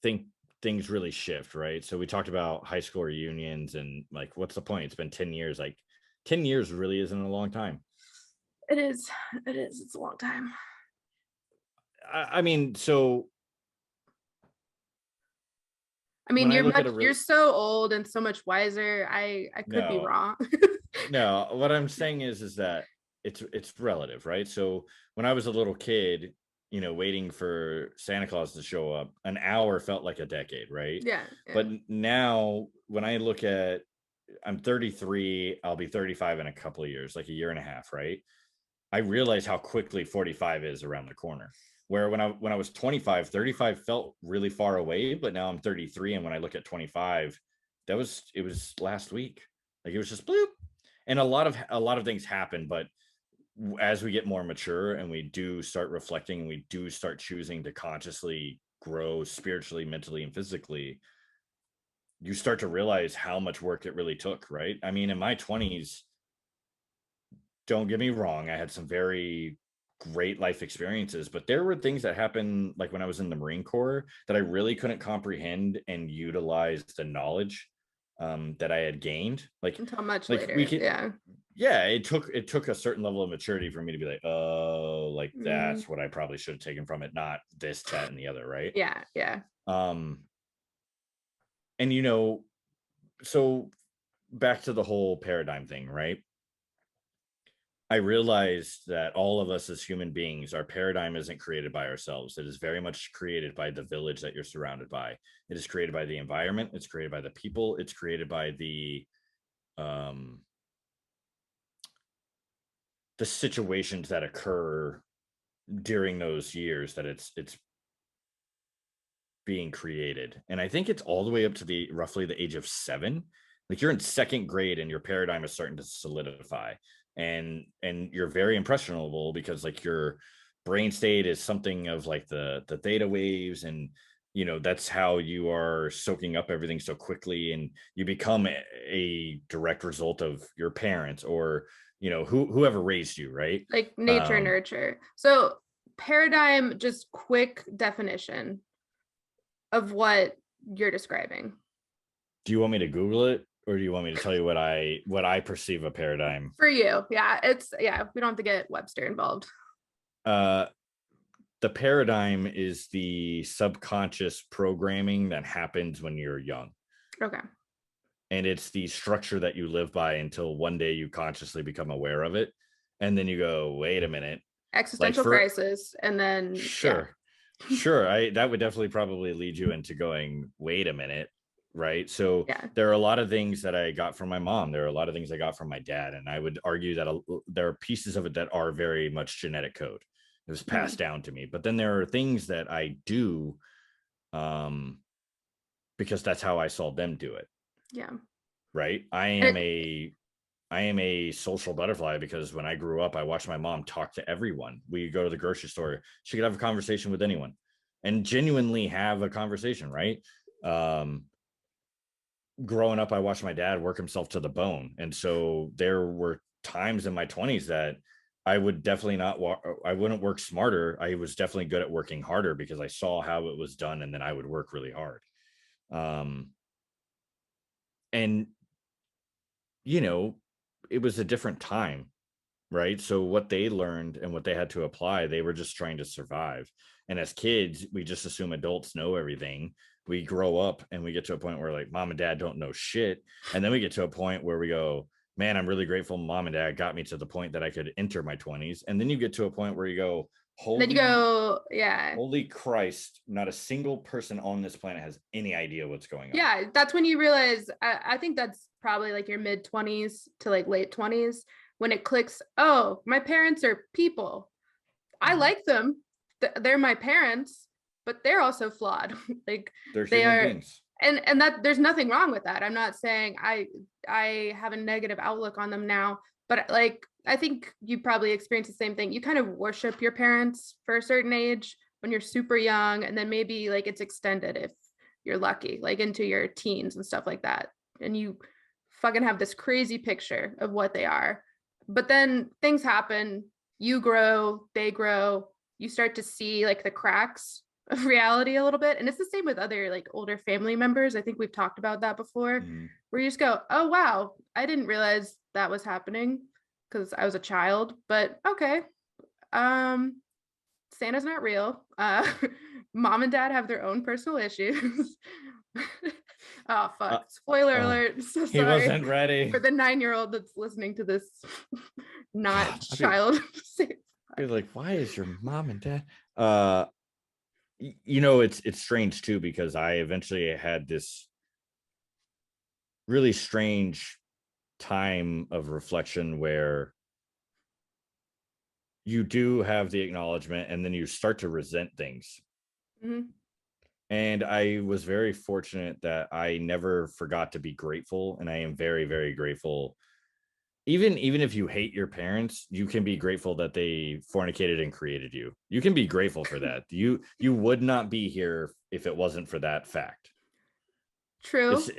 Speaker 2: think things really shift, right? So we talked about high school reunions and like, what's the point? It's been 10 years. Like 10 years really isn't a long time.
Speaker 3: It is. It is. It's a long time.
Speaker 2: I mean, so
Speaker 3: I mean,
Speaker 2: when
Speaker 3: you're so old and so much wiser. I could be wrong.
Speaker 2: No, what I'm saying is that it's relative, right? So when I was a little kid, waiting for Santa Claus to show up, an hour felt like a decade, right?
Speaker 3: Yeah.
Speaker 2: But now when I look at, I'm 33, I'll be 35 in a couple of years, like a year and a half, right? I realize how quickly 45 is around the corner. Where when I was 25, 35 felt really far away, but now I'm 33, and when I look at 25, it was last week. Like it was just bloop. And a lot of things happen, but as we get more mature and we do start reflecting and we do start choosing to consciously grow spiritually, mentally, and physically, you start to realize how much work it really took, right? I mean, in my 20s, don't get me wrong, I had some very great life experiences, but there were things that happened like when I was in the Marine Corps that I really couldn't comprehend and utilize the knowledge that I had gained.
Speaker 3: Until much
Speaker 2: Like we
Speaker 3: later.
Speaker 2: can,
Speaker 3: Yeah.
Speaker 2: yeah, it took a certain level of maturity for me to be like, oh, like
Speaker 3: Mm,
Speaker 2: that's what I probably should have taken from it, not this, that, and the other, right?
Speaker 3: yeah. Yeah.
Speaker 2: Um, and so back to the whole paradigm thing, right? I realized that all of us as human beings, our paradigm isn't created by ourselves. It is very much created by the village that you're surrounded by. It is created by the environment. It's created by the people. It's created by um, the situations that occur during those years that it's being created. And I think it's all the way up to the roughly the age of 7. Like you're in second grade and your paradigm is starting to solidify, and you're very impressionable because like your brain state is something of like the theta waves, and that's how you are soaking up everything so quickly, and you become a direct result of your parents or whoever raised you, right?
Speaker 3: Like nature
Speaker 2: um
Speaker 3: nurture. So paradigm, just quick definition of what you're describing.
Speaker 2: do you want me to Google it, or do you want me to tell you what I perceive a paradigm?
Speaker 3: For you. Yeah. We don't have to get Webster involved.
Speaker 2: uh the paradigm is the subconscious programming that happens when you're young,
Speaker 3: Okay.
Speaker 2: and it's the structure that you live by until one day you consciously become aware of it, and then you go, wait a minute. Like
Speaker 3: Existential
Speaker 2: for
Speaker 3: crisis. And then, yeah.
Speaker 2: sure, I that would definitely probably lead you into going, wait a minute, right? So
Speaker 3: Yeah.
Speaker 2: there are a lot of things that I got from my mom, there are a lot of things I got from my dad, and I would argue that there are pieces of it that are very much genetic code. It was passed down to me, but then there are things that I do um because that's how I saw them do it,
Speaker 3: Yeah.
Speaker 2: right? I am a social butterfly because when I grew up, I watched my mom talk to everyone. We go to the grocery store, she could have a conversation with anyone and genuinely have a conversation, right? Um, growing up, I watched my dad work himself to the bone. And so there were times in my 20s that I would definitely I wouldn't work smarter. I was definitely good at working harder because I saw how it was done, and then I would work really hard. Um, and, you know, it was a different time, right? So what they learned and what they had to apply, they were just trying to survive. And as kids, we just assume adults know everything. We grow up and we get to a point where like mom and dad don't know shit. And then we get to a point where we go, man, I'm really grateful mom and dad got me to the point that I could enter my 20s. And then you get to a point where you go,
Speaker 3: Then you go, yeah.
Speaker 2: holy Christ, not a single person on this planet has any idea what's going on.
Speaker 3: Yeah. That's when you realize, I think that's probably like your mid 20s to like late 20s when it clicks. Oh, my parents are people. I like them. They're my parents, but they're also flawed. Like
Speaker 2: They're
Speaker 3: they
Speaker 2: human
Speaker 3: are,
Speaker 2: beings.
Speaker 3: and that there's nothing wrong with that. I'm not saying I have a negative outlook on them now, but like I think you probably experience the same thing. You kind of worship your parents for a certain age when you're super young, and then maybe like it's extended if you're lucky, like into your teens and stuff like that. And you fucking have this crazy picture of what they are. But then things happen, you grow, they grow, you start to see like the cracks of reality a little bit. And it's the same with other like older family members. I think we've talked about that before, where you just go, oh, wow, I didn't realize that was happening because I was a child, but okay. Santa's not real. Mom and dad have their own personal issues. Oh, fuck. Spoiler alert. So
Speaker 2: He
Speaker 3: sorry
Speaker 2: wasn't ready.
Speaker 3: for the 9-year-old that's listening to this not
Speaker 2: God,
Speaker 3: child.
Speaker 2: Be like, why is your mom and dad? It's strange too, because I eventually had this really strange time of reflection where you do have the acknowledgement and then you start to resent things.
Speaker 3: Mhm.
Speaker 2: And I was very fortunate that I never forgot to be grateful, and I am very, very grateful. Even if you hate your parents, you can be grateful that they fornicated and created you. You can be grateful for that. You would not be here if it wasn't for that fact.
Speaker 3: True.
Speaker 2: It's,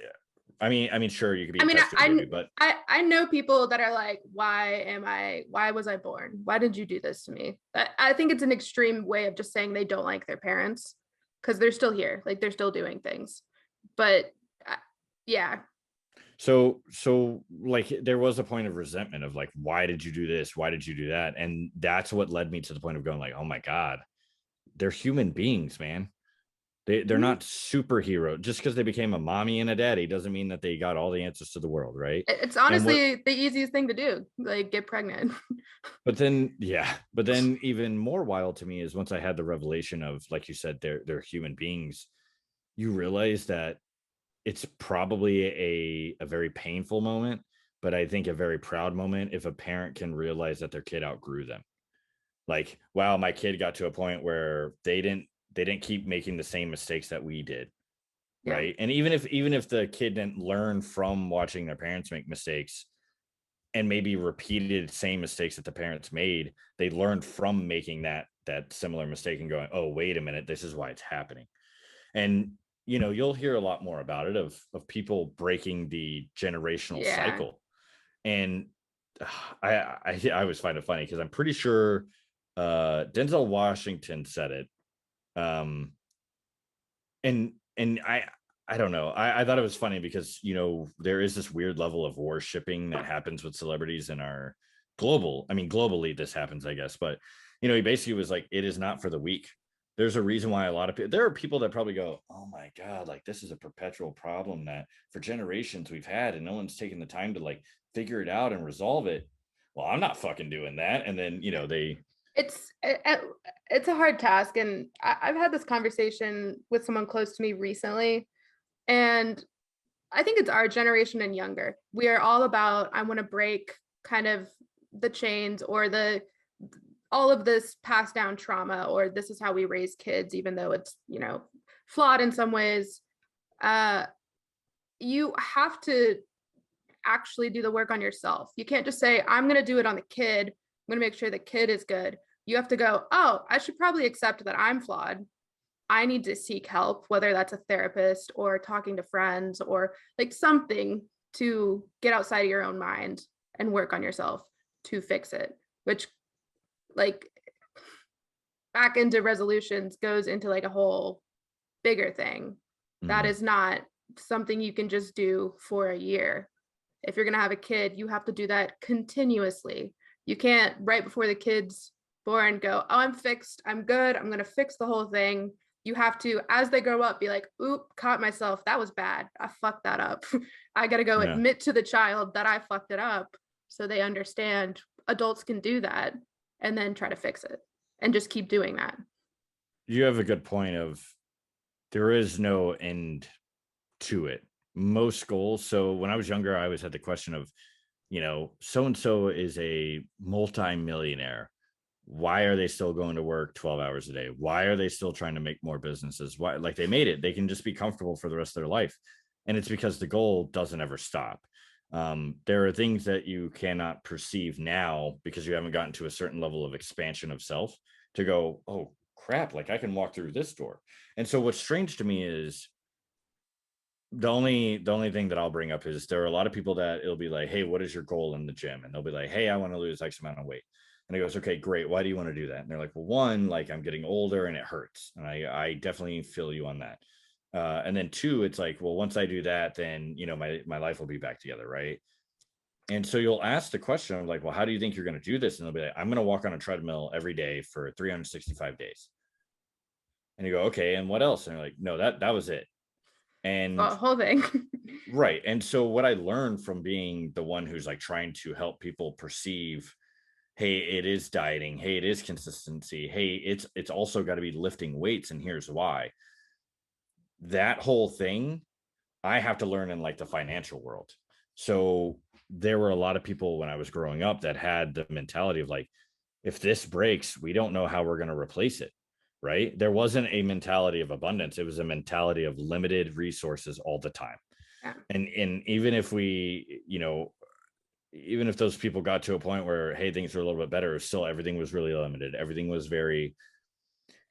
Speaker 2: I mean, sure, you could be
Speaker 3: I
Speaker 2: a
Speaker 3: mean,
Speaker 2: test tube baby, but
Speaker 3: I know people that are like, why was I born? Why did you do this to me? I think it's an extreme way of just saying they don't like their parents because they're still here, like they're still doing things. But yeah,
Speaker 2: so like there was a point of resentment of like, why did you do this? Why did you do that? And that's what led me to the point of going like, oh my God, they're human beings, man. They're
Speaker 3: Mhm.
Speaker 2: not superhero. Just because they became a mommy and a daddy doesn't mean that they got all the answers to the world, right?
Speaker 3: It's
Speaker 2: And what
Speaker 3: honestly the easiest thing to do, like get pregnant.
Speaker 2: but then even more wild to me is once I had the revelation of, like you said, they're human beings, you realize that it's probably a very painful moment, but I think a very proud moment if a parent can realize that their kid outgrew them. Like, wow, my kid got to a point where they didn't keep making the same mistakes that we did,
Speaker 3: Yeah.
Speaker 2: right? And even if the kid didn't learn from watching their parents make mistakes and maybe repeated same mistakes that the parents made, they learned from making that similar mistake and going, oh, wait a minute, this is why it's happening. And you'll hear a lot more about it of people breaking the generational
Speaker 3: Yeah.
Speaker 2: cycle. And I always find it funny because I'm pretty sure Denzel Washington said it. And I don't know. I thought it was funny because there is this weird level of worshipping that happens with celebrities in our globally this happens, I guess. But he basically was like, it is not for the weak. There's a reason why a lot of people, there are people that probably go, oh my God, like this is a perpetual problem that for generations we've had and no one's taken the time to like figure it out and resolve it. Well, I'm not fucking doing that. And then they
Speaker 3: it's it's a hard task, and I've had this conversation with someone close to me recently, and I think it's our generation and younger. We are all about, I want to break kind of the chains or the all of this passed down trauma, or this is how we raise kids, even though it's flawed in some ways. uh you have to actually do the work on yourself. You can't just say, I'm going to do it on the kid, I'm going to make sure the kid is good. You have to go, oh, I should probably accept that I'm flawed. I need to seek help, whether that's a therapist or talking to friends or like something to get outside of your own mind and work on yourself to fix it, which like back into resolutions goes into like a whole bigger thing. That
Speaker 2: Mhm.
Speaker 3: is not something you can just do for a year. If you're going to have a kid, you have to do that continuously. You can't right before the kid's born go, oh, I'm fixed, I'm good, I'm going to fix the whole thing. You have to, as they grow up, be like, oop, caught myself, that was bad, I fucked that up. I got to go
Speaker 2: Yeah.
Speaker 3: admit to the child that I fucked it up so they understand adults can do that, and then try to fix it and just keep doing that.
Speaker 2: You have a good point of there is no end to it. Most goals. So when I was younger, I always had the question of, so and so is a multi-millionaire. Why are they still going to work 12 hours a day? Why are they still trying to make more businesses? Why, like, they made it, they can just be comfortable for the rest of their life. And it's because the goal doesn't ever stop. There are things that you cannot perceive now because you haven't gotten to a certain level of expansion of self to go, oh crap, like I can walk through this door. And so what's strange to me is the only thing that I'll bring up is there are a lot of people that it'll be like, hey, what is your goal in the gym? And they'll be like, hey, I want to lose X amount of weight. And he goes, okay, great. Why do you want to do that? And they're like, well, one, like I'm getting older and it hurts. And I definitely feel you on that. And then two, it's like, well, once I do that, then, my life will be back together. Right. And so you'll ask the question of like, well, how do you think you're going to do this? And they'll be like, I'm going to walk on a treadmill every day for 365 days. And you go, okay, and what else? And they're like, no, that was it.
Speaker 3: The
Speaker 2: And
Speaker 3: whole thing.
Speaker 2: right. And so what I learned from being the one who's like trying to help people perceive, hey, it is dieting, hey, it is consistency, hey, it's also got to be lifting weights, and here's why. That whole thing I have to learn in like the financial world. So there were a lot of people when I was growing up that had the mentality of like, if this breaks, we don't know how we're going to replace it. Right. There wasn't a mentality of abundance. It was a mentality of limited resources all the time.
Speaker 3: Yeah.
Speaker 2: And even if even if those people got to a point where, hey, things were a little bit better, still everything was really limited. Everything was very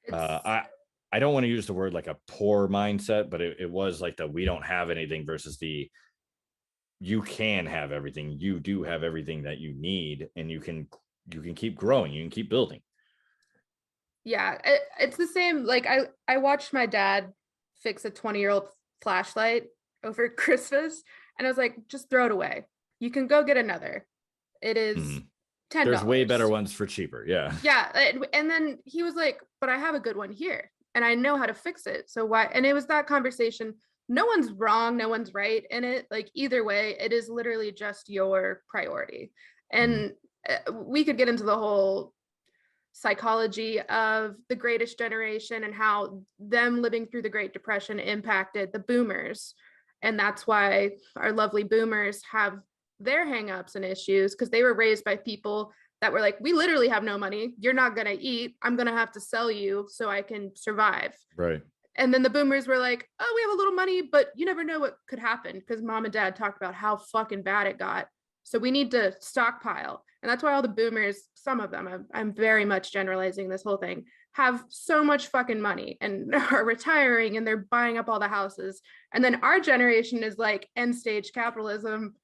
Speaker 3: It's
Speaker 2: I I don't want to use the word like a poor mindset, but it was like the we don't have anything versus the you can have everything. You do have everything that you need, and you can keep growing, you can keep building.
Speaker 3: Yeah, it's the same. Like I watched my dad fix a 20-year-old flashlight over Christmas, and I was like, just throw it away. You can go get another. It is $10.
Speaker 2: There's way better ones for cheaper. Yeah.
Speaker 3: Yeah, and then he was like, but I have a good one here, and I know how to fix it. So why? And it was that conversation. No one's wrong, no one's right in it. Like either way, it is literally just your priority. And we could get into the whole psychology of the greatest generation and how them living through the Great Depression impacted the boomers. And that's why our lovely boomers have their hangups and issues, because they were raised by people that were like, we literally have no money. You're not going to eat. I'm going to have to sell you so I can survive.
Speaker 2: Right.
Speaker 3: And then the boomers were like, oh, we have a little money, but you never know what could happen, because mom and dad talked about how fucking bad it got. So we need to stockpile. And that's why all the boomers, some of them, I'm very much generalizing this whole thing, have so much fucking money and are retiring and they're buying up all the houses. And then our generation is like end stage capitalism.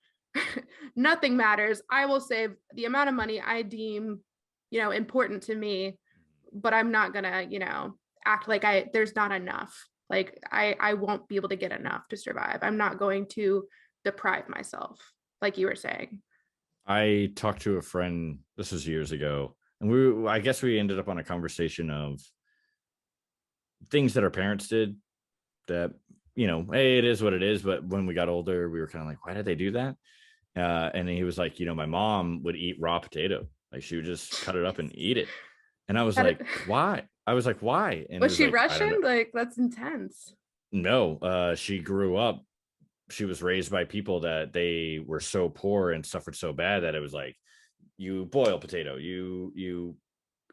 Speaker 3: Nothing matters. I will save the amount of money I deem, important to me, but I'm not gonna, act like there's not enough. Like I won't be able to get enough to survive. I'm not going to deprive myself, like you were saying.
Speaker 2: I talked to a friend, this was years ago, and I guess we ended up on a conversation of things that our parents did that, hey, it is what it is. But when we got older, we were kind of like, why did they do that? And he was like, my mom would eat raw potato. Like she would just cut it up and eat it. And I was like, why? I was like, why? And
Speaker 3: was she
Speaker 2: like,
Speaker 3: Russian? Like, that's intense.
Speaker 2: No, she grew up. She was raised by people that they were so poor and suffered so bad that it was like, you boil potato, you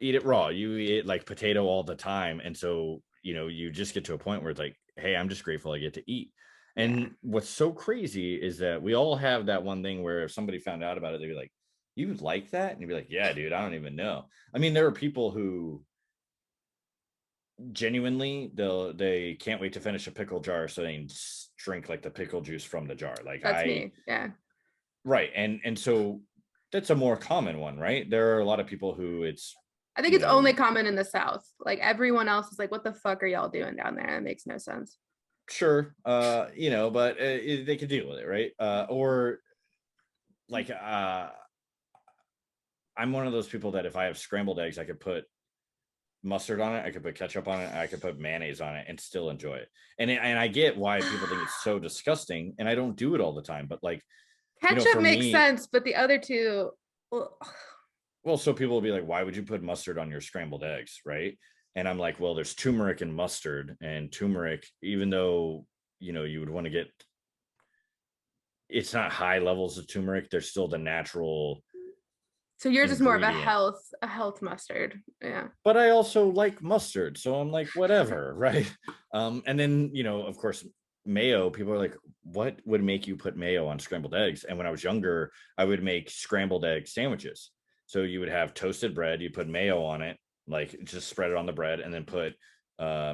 Speaker 2: eat it raw, you eat like potato all the time. And so, you just get to a point where it's like, hey, I'm just grateful I get to eat. And what's so crazy is that we all have that one thing where if somebody found out about it, they'd be like, you like that? And you'd be like, yeah, dude, I don't even know. I mean, there are people who genuinely they can't wait to finish a pickle jar so they can drink like the pickle juice from the jar. Like
Speaker 3: that's me. Yeah.
Speaker 2: Right. And so that's a more common one, right? There are a lot of people who
Speaker 3: I think it's only common in the South. Like everyone else is like, what the fuck are y'all doing down there? That makes no sense.
Speaker 2: Sure. But they can deal with it, right? Or like I'm one of those people that if I have scrambled eggs, I could put mustard on it, I could put ketchup on it, I could put mayonnaise on it and still enjoy it. And I get why people think it's so disgusting, and I don't do it all the time, but like
Speaker 3: ketchup makes sense, but the other two,
Speaker 2: well, so people will be like, why would you put mustard on your scrambled eggs, right? And I'm like, well, there's turmeric in mustard, and turmeric, even though you would want to get, it's not high levels of turmeric, there's still the natural.
Speaker 3: So yours is more of a health mustard. Yeah.
Speaker 2: But I also like mustard. So I'm like, whatever. Right. And then, of course, mayo, people are like, what would make you put mayo on scrambled eggs? And when I was younger, I would make scrambled egg sandwiches. So you would have toasted bread, you put mayo on it, like just spread it on the bread, and then put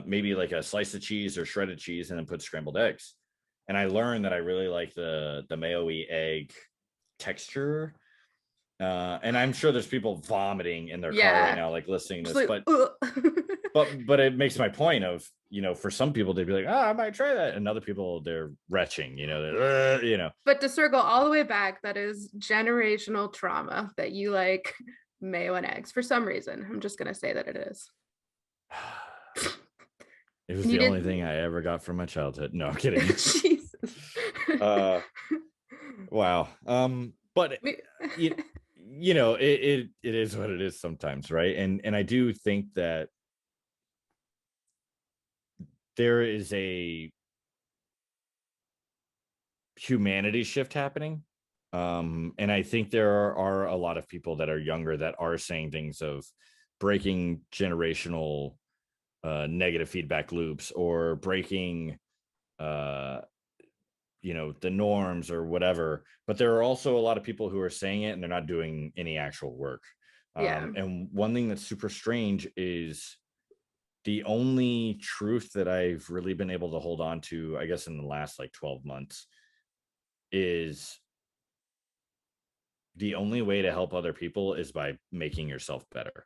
Speaker 2: maybe like a slice of cheese or shredded cheese, and then put scrambled eggs. And I learned that I really like the mayo-y egg texture. And I'm sure there's people vomiting in their car right now, like listening to this, but it makes my point of, for some people they'd be like, I might try that, and other people they're retching,
Speaker 3: But to circle all the way back, that is generational trauma that you like mayo and eggs for some reason. I'm just gonna say that it is.
Speaker 2: It was the only thing I ever got from my childhood. No, I'm kidding.
Speaker 3: Jesus.
Speaker 2: Wow. But it is what it is sometimes, right? And I do think that there is a humanity shift happening, and I think there are a lot of people that are younger that are saying things of breaking generational negative feedback loops, or breaking the norms or whatever. But there are also a lot of people who are saying it and they're not doing any actual work. And one thing that's super strange is the only truth that I've really been able to hold on to, I guess, in the last like 12 months is the only way to help other people is by making yourself better.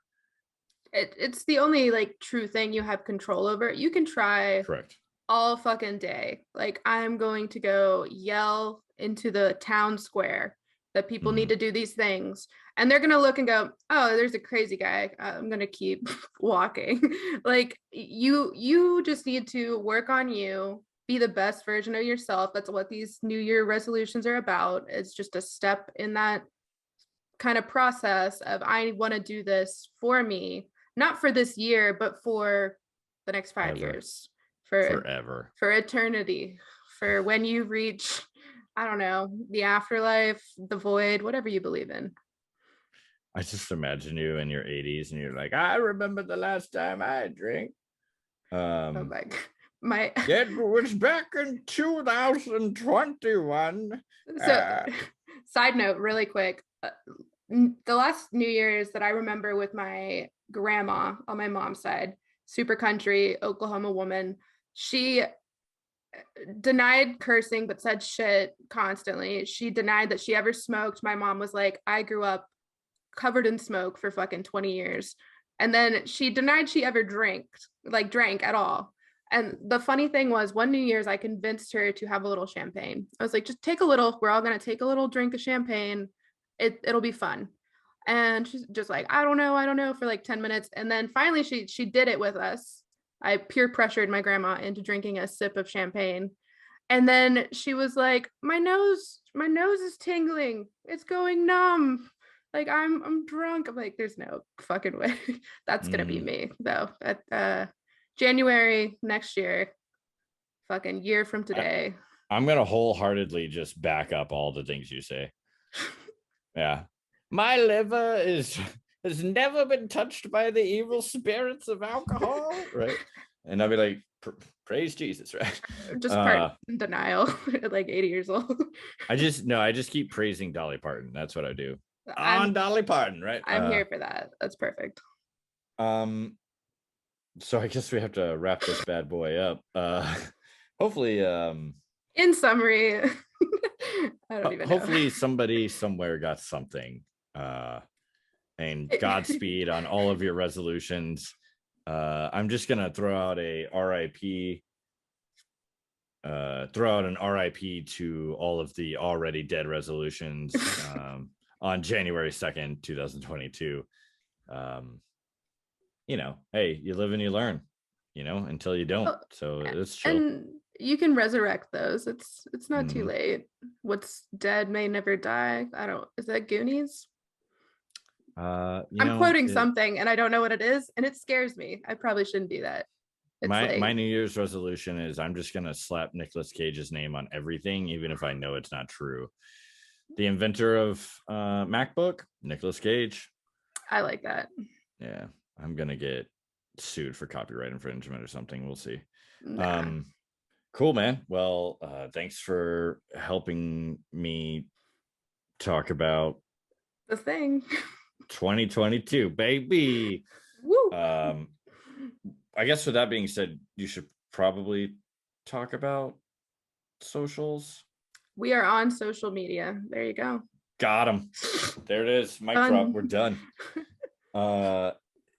Speaker 3: It's the only like true thing you have control over. You can try
Speaker 2: Correct.
Speaker 3: all fucking day. Like, I'm going to go yell into the town square that people need to do these things. And they're going to look and go, oh, there's a crazy guy. I'm going to keep walking. Like, you just need to work on you, be the best version of yourself. That's what these New Year resolutions are about. It's just a step in that kind of process of, I want to do this for me, not for this year, but for the next 5 years,
Speaker 2: Forever.
Speaker 3: for eternity, for when you reach, I don't know, the afterlife, the void, whatever you believe in.
Speaker 2: I just imagine you in your 80s and you're like, I remember the last time I drank.
Speaker 3: Oh my
Speaker 2: It was back in 2021.
Speaker 3: So side note really quick, the last New Year's that I remember with my grandma on my mom's side, super country Oklahoma woman, she denied cursing but said shit constantly. She denied that she ever smoked. My mom was like, I grew up covered in smoke for fucking 20 years. And then she denied she ever drank at all. And the funny thing was, one New Year's, I convinced her to have a little champagne. I was like, just take a little. We're all going to take a little drink of champagne. It'll be fun. And she's just like, I don't know, for like 10 minutes. And then finally she did it with us. I peer pressured my grandma into drinking a sip of champagne. And then she was like, my nose is tingling. It's going numb. Like, I'm drunk. I'm like, there's no fucking way. That's gonna be me though. At January next year, fucking year from today.
Speaker 2: I'm gonna wholeheartedly just back up all the things you say. Yeah. My liver has never been touched by the evil spirits of alcohol, right? And I'll be like, praise Jesus, right?
Speaker 3: Just part in denial at like 80 years old.
Speaker 2: I just keep praising Dolly Parton. That's what I do. On Dolly Parton, right?
Speaker 3: I'm here for that. That's perfect.
Speaker 2: So I guess we have to wrap this bad boy up. Hopefully,
Speaker 3: in summary, I don't even know.
Speaker 2: Hopefully somebody somewhere got something. And Godspeed on all of your resolutions. I'm just gonna throw out a RIP. Throw out an RIP to all of the already dead resolutions on January 2nd, 2022. Hey, you live and you learn, until you don't. So it's chill. And
Speaker 3: you can resurrect those. It's not too late. What's dead may never die. Is that Goonies? I'm quoting something and I don't know what it is, and it scares me. I probably shouldn't do that.
Speaker 2: My New Year's resolution is I'm just gonna slap Nicolas Cage's name on everything, even if I know it's not true. The inventor of MacBook, Nicolas Cage.
Speaker 3: I like that.
Speaker 2: Yeah, I'm gonna get sued for copyright infringement or something. We'll see.
Speaker 3: Nah.
Speaker 2: Cool, man. Well, thanks for helping me talk about
Speaker 3: the thing.
Speaker 2: 2022, baby.
Speaker 3: Woo.
Speaker 2: I guess with that being said, you should probably talk about socials.
Speaker 3: We are on social media. There you go.
Speaker 2: Got him. There it is. Mic drop. We're done.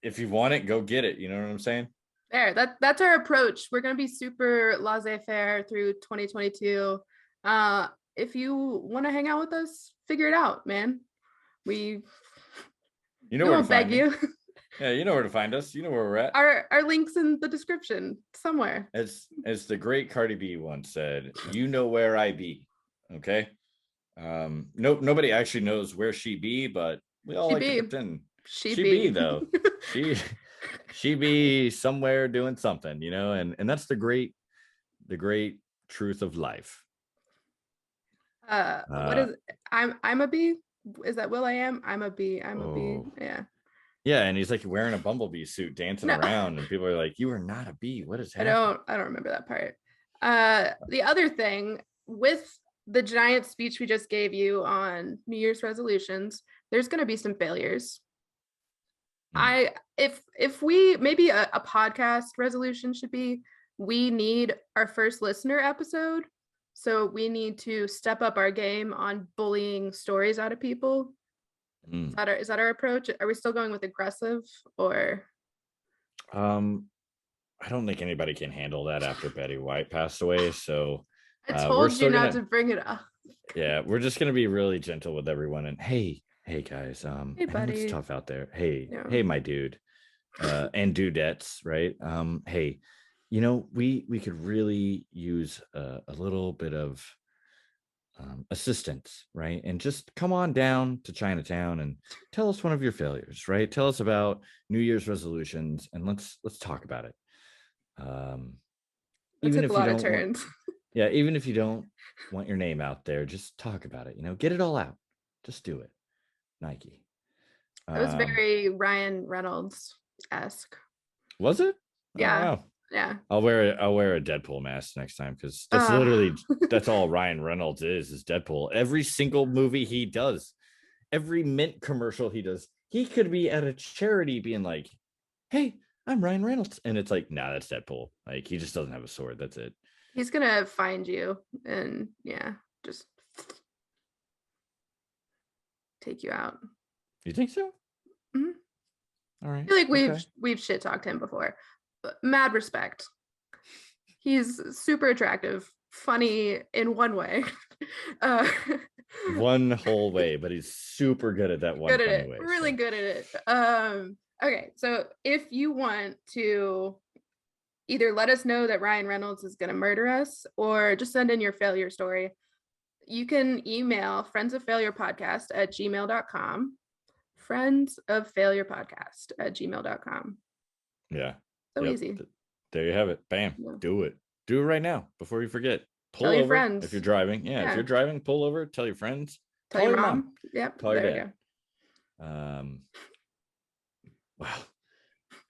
Speaker 2: If you want it, go get it. You know what I'm saying?
Speaker 3: There. That's our approach. We're gonna be super laissez-faire through 2022. If you want to hang out with us, figure it out, man. We won't beg you.
Speaker 2: Yeah, you know where to find us. You know where we're at.
Speaker 3: Our links in the description somewhere.
Speaker 2: As the great Cardi B once said, you know where I be. Okay. Nobody actually knows where she be, but we all like to pretend. She be though. she be somewhere doing something, and that's the great truth of life.
Speaker 3: What is I'm a bee? Is that Will I Am? I'm a bee. I'm a bee. Yeah.
Speaker 2: Yeah, and he's like wearing a bumblebee suit dancing around, and people are like, you are not a bee. What is happening?
Speaker 3: I don't remember that part. The other thing, with the giant speech we just gave you on New Year's resolutions, there's gonna be some failures. If we maybe a podcast resolution should be, we need our first listener episode. So we need to step up our game on bullying stories out of people. Is that our approach? Are we still going with aggressive or?
Speaker 2: I don't think anybody can handle that after Betty White passed away. So
Speaker 3: I told you not to bring it up.
Speaker 2: Yeah, we're just gonna be really gentle with everyone. And hey guys,
Speaker 3: Hey
Speaker 2: I know
Speaker 3: buddy,
Speaker 2: it's tough out there. Hey,
Speaker 3: yeah.
Speaker 2: Hey, my dude, and dudettes, right? Hey, we could really use a little bit of assistance, right? And just come on down to Chinatown and tell us one of your failures, right? Tell us about New Year's resolutions, and let's talk about it. Even if you don't want, yeah, even if you don't want your name out there, just talk about it. Get it all out. Just do it. Nike.
Speaker 3: It was very Ryan Reynolds-esque.
Speaker 2: Was it?
Speaker 3: Yeah.
Speaker 2: Oh, wow.
Speaker 3: Yeah.
Speaker 2: I'll wear a Deadpool mask next time, because that's literally that's all Ryan Reynolds is Deadpool. Every single movie he does, every Mint commercial he does, he could be at a charity being like, "Hey, I'm Ryan Reynolds," and it's like, nah, that's Deadpool. Like, he just doesn't have a sword. That's it.
Speaker 3: He's gonna find you and just take you out.
Speaker 2: You think so?
Speaker 3: Mm-hmm.
Speaker 2: All right.
Speaker 3: I feel like we've shit talked him before. But mad respect. He's super attractive, funny in one way.
Speaker 2: One whole way, but he's super good at that one
Speaker 3: good at
Speaker 2: funny
Speaker 3: it.
Speaker 2: way.
Speaker 3: Really good at it. Okay, so if you want to either let us know that Ryan Reynolds is going to murder us, or just send in your failure story, you can email friendsoffailurepodcast@gmail.com. friendsoffailurepodcast@gmail.com.
Speaker 2: Yeah.
Speaker 3: So easy.
Speaker 2: There you have it. Bam. Yeah. Do it right now before you forget.
Speaker 3: Tell your friends
Speaker 2: if you're driving. Yeah, if you're driving, pull over, tell your friends,
Speaker 3: tell your mom. Yep,
Speaker 2: call your dad. Wow,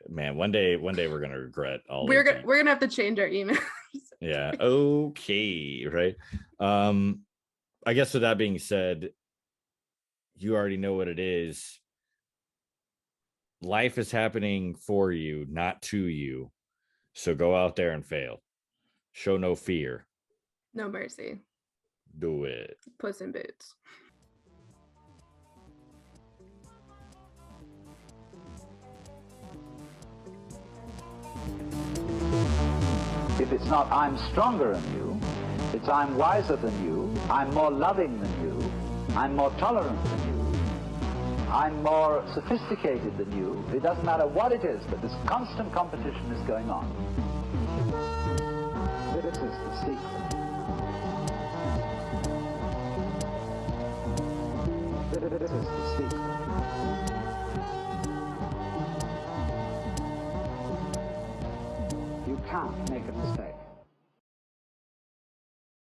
Speaker 2: man, one day we're gonna regret all.
Speaker 3: We're gonna have to change our emails.
Speaker 2: Yeah. Okay. Right. I guess with that being said, you already know what it is. Life is happening for you, not to you. So go out there and fail. Show no fear.
Speaker 3: No mercy.
Speaker 2: Do it.
Speaker 3: Puss in Boots.
Speaker 1: If it's not I'm stronger than you, it's I'm wiser than you, I'm more loving than you, I'm more tolerant than you, I'm more sophisticated than you. It doesn't matter what it is, but this constant competition is going on. This is the secret. This is the secret. You can't make a mistake.